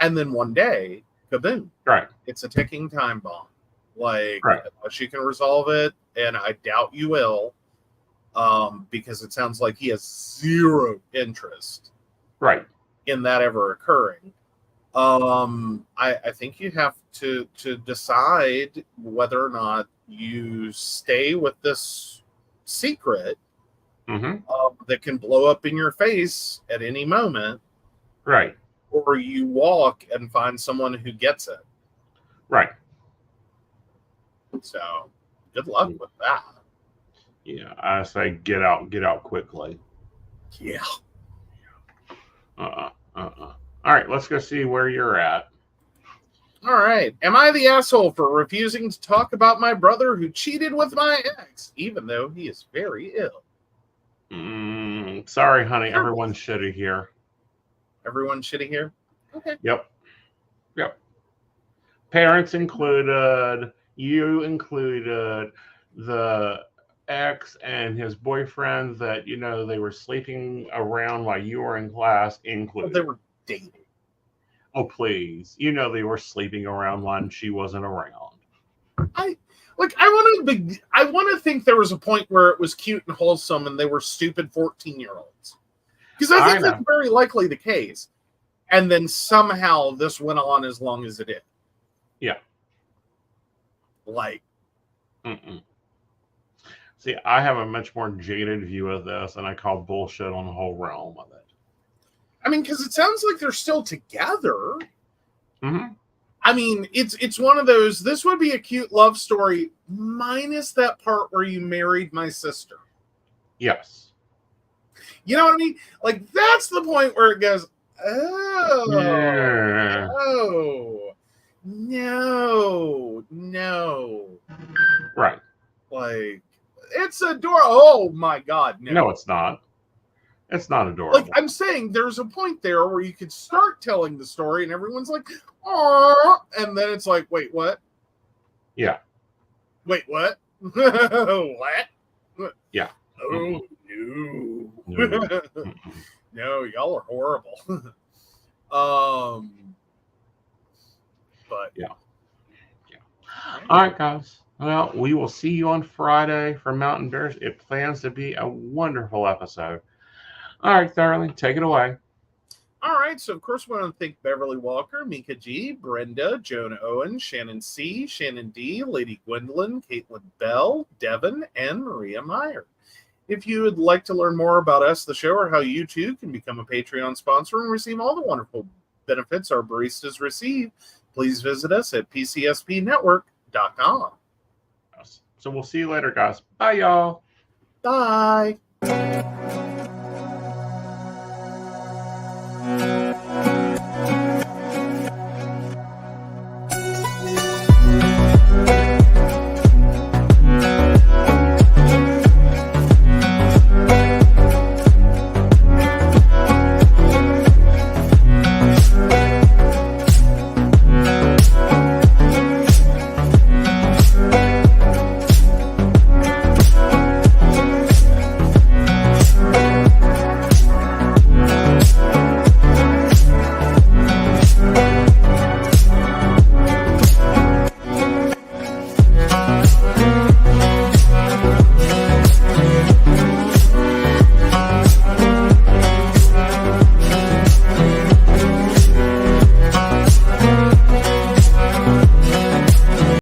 And then one day, kaboom. Right. It's a ticking time bomb. Like, Right. unless you can resolve it, and I doubt you will, because it sounds like he has zero interest Right. in that ever occurring. I think you have to decide whether or not you stay with this secret Mm-hmm. that can blow up in your face at any moment, Right. or you walk and find someone who gets it. Right. So, good luck with that. Yeah. I say get out quickly. Yeah. All right, let's go see where you're at. All right. Am I the asshole for refusing to talk about my brother who cheated with my ex, even though he is very ill? Sorry, honey. Everyone's shitty here. Everyone shitty here? Okay. Yep. Parents included, you included, the ex and his boyfriend that, they were sleeping around while you were in class included. They were dating. Oh, please. They were sleeping around when she wasn't around. I want to think there was a point where it was cute and wholesome and they were stupid 14-year-olds. Because I think that's very likely the case. And then somehow this went on as long as it did. Yeah. Like. See, I have a much more jaded view of this, and I call bullshit on the whole realm of it. I mean, because it sounds like they're still together. Mm-hmm. I mean, it's one of those, this would be a cute love story, minus that part where you married my sister. Yes. You know what I mean? Like, that's the point where it goes, Yeah. No. Right. Like, it's adorable. Oh, my God. No, it's not. It's not adorable. Like, I'm saying there's a point there where you could start telling the story and everyone's like, oh, and then it's like, wait, what? Yeah. Wait, what? What? Yeah. Oh, no. No. No, y'all are horrible. But Yeah. All right, guys. Well, we will see you on Friday for Mountain Bears. It plans to be a wonderful episode. All right, Darling, take it away. all right, so of course we want to thank Beverly Walker, Mika G, Brenda, Joan Owen, Shannon C, Shannon D, Lady Gwendolyn, Caitlin Bell, Devin, and Maria Meyer. If you would like to learn more about us, the show, or how you too can become a Patreon sponsor and receive all the wonderful benefits our baristas receive, please visit us at pcspnetwork.com. So we'll see you later, guys. Bye, y'all. Bye.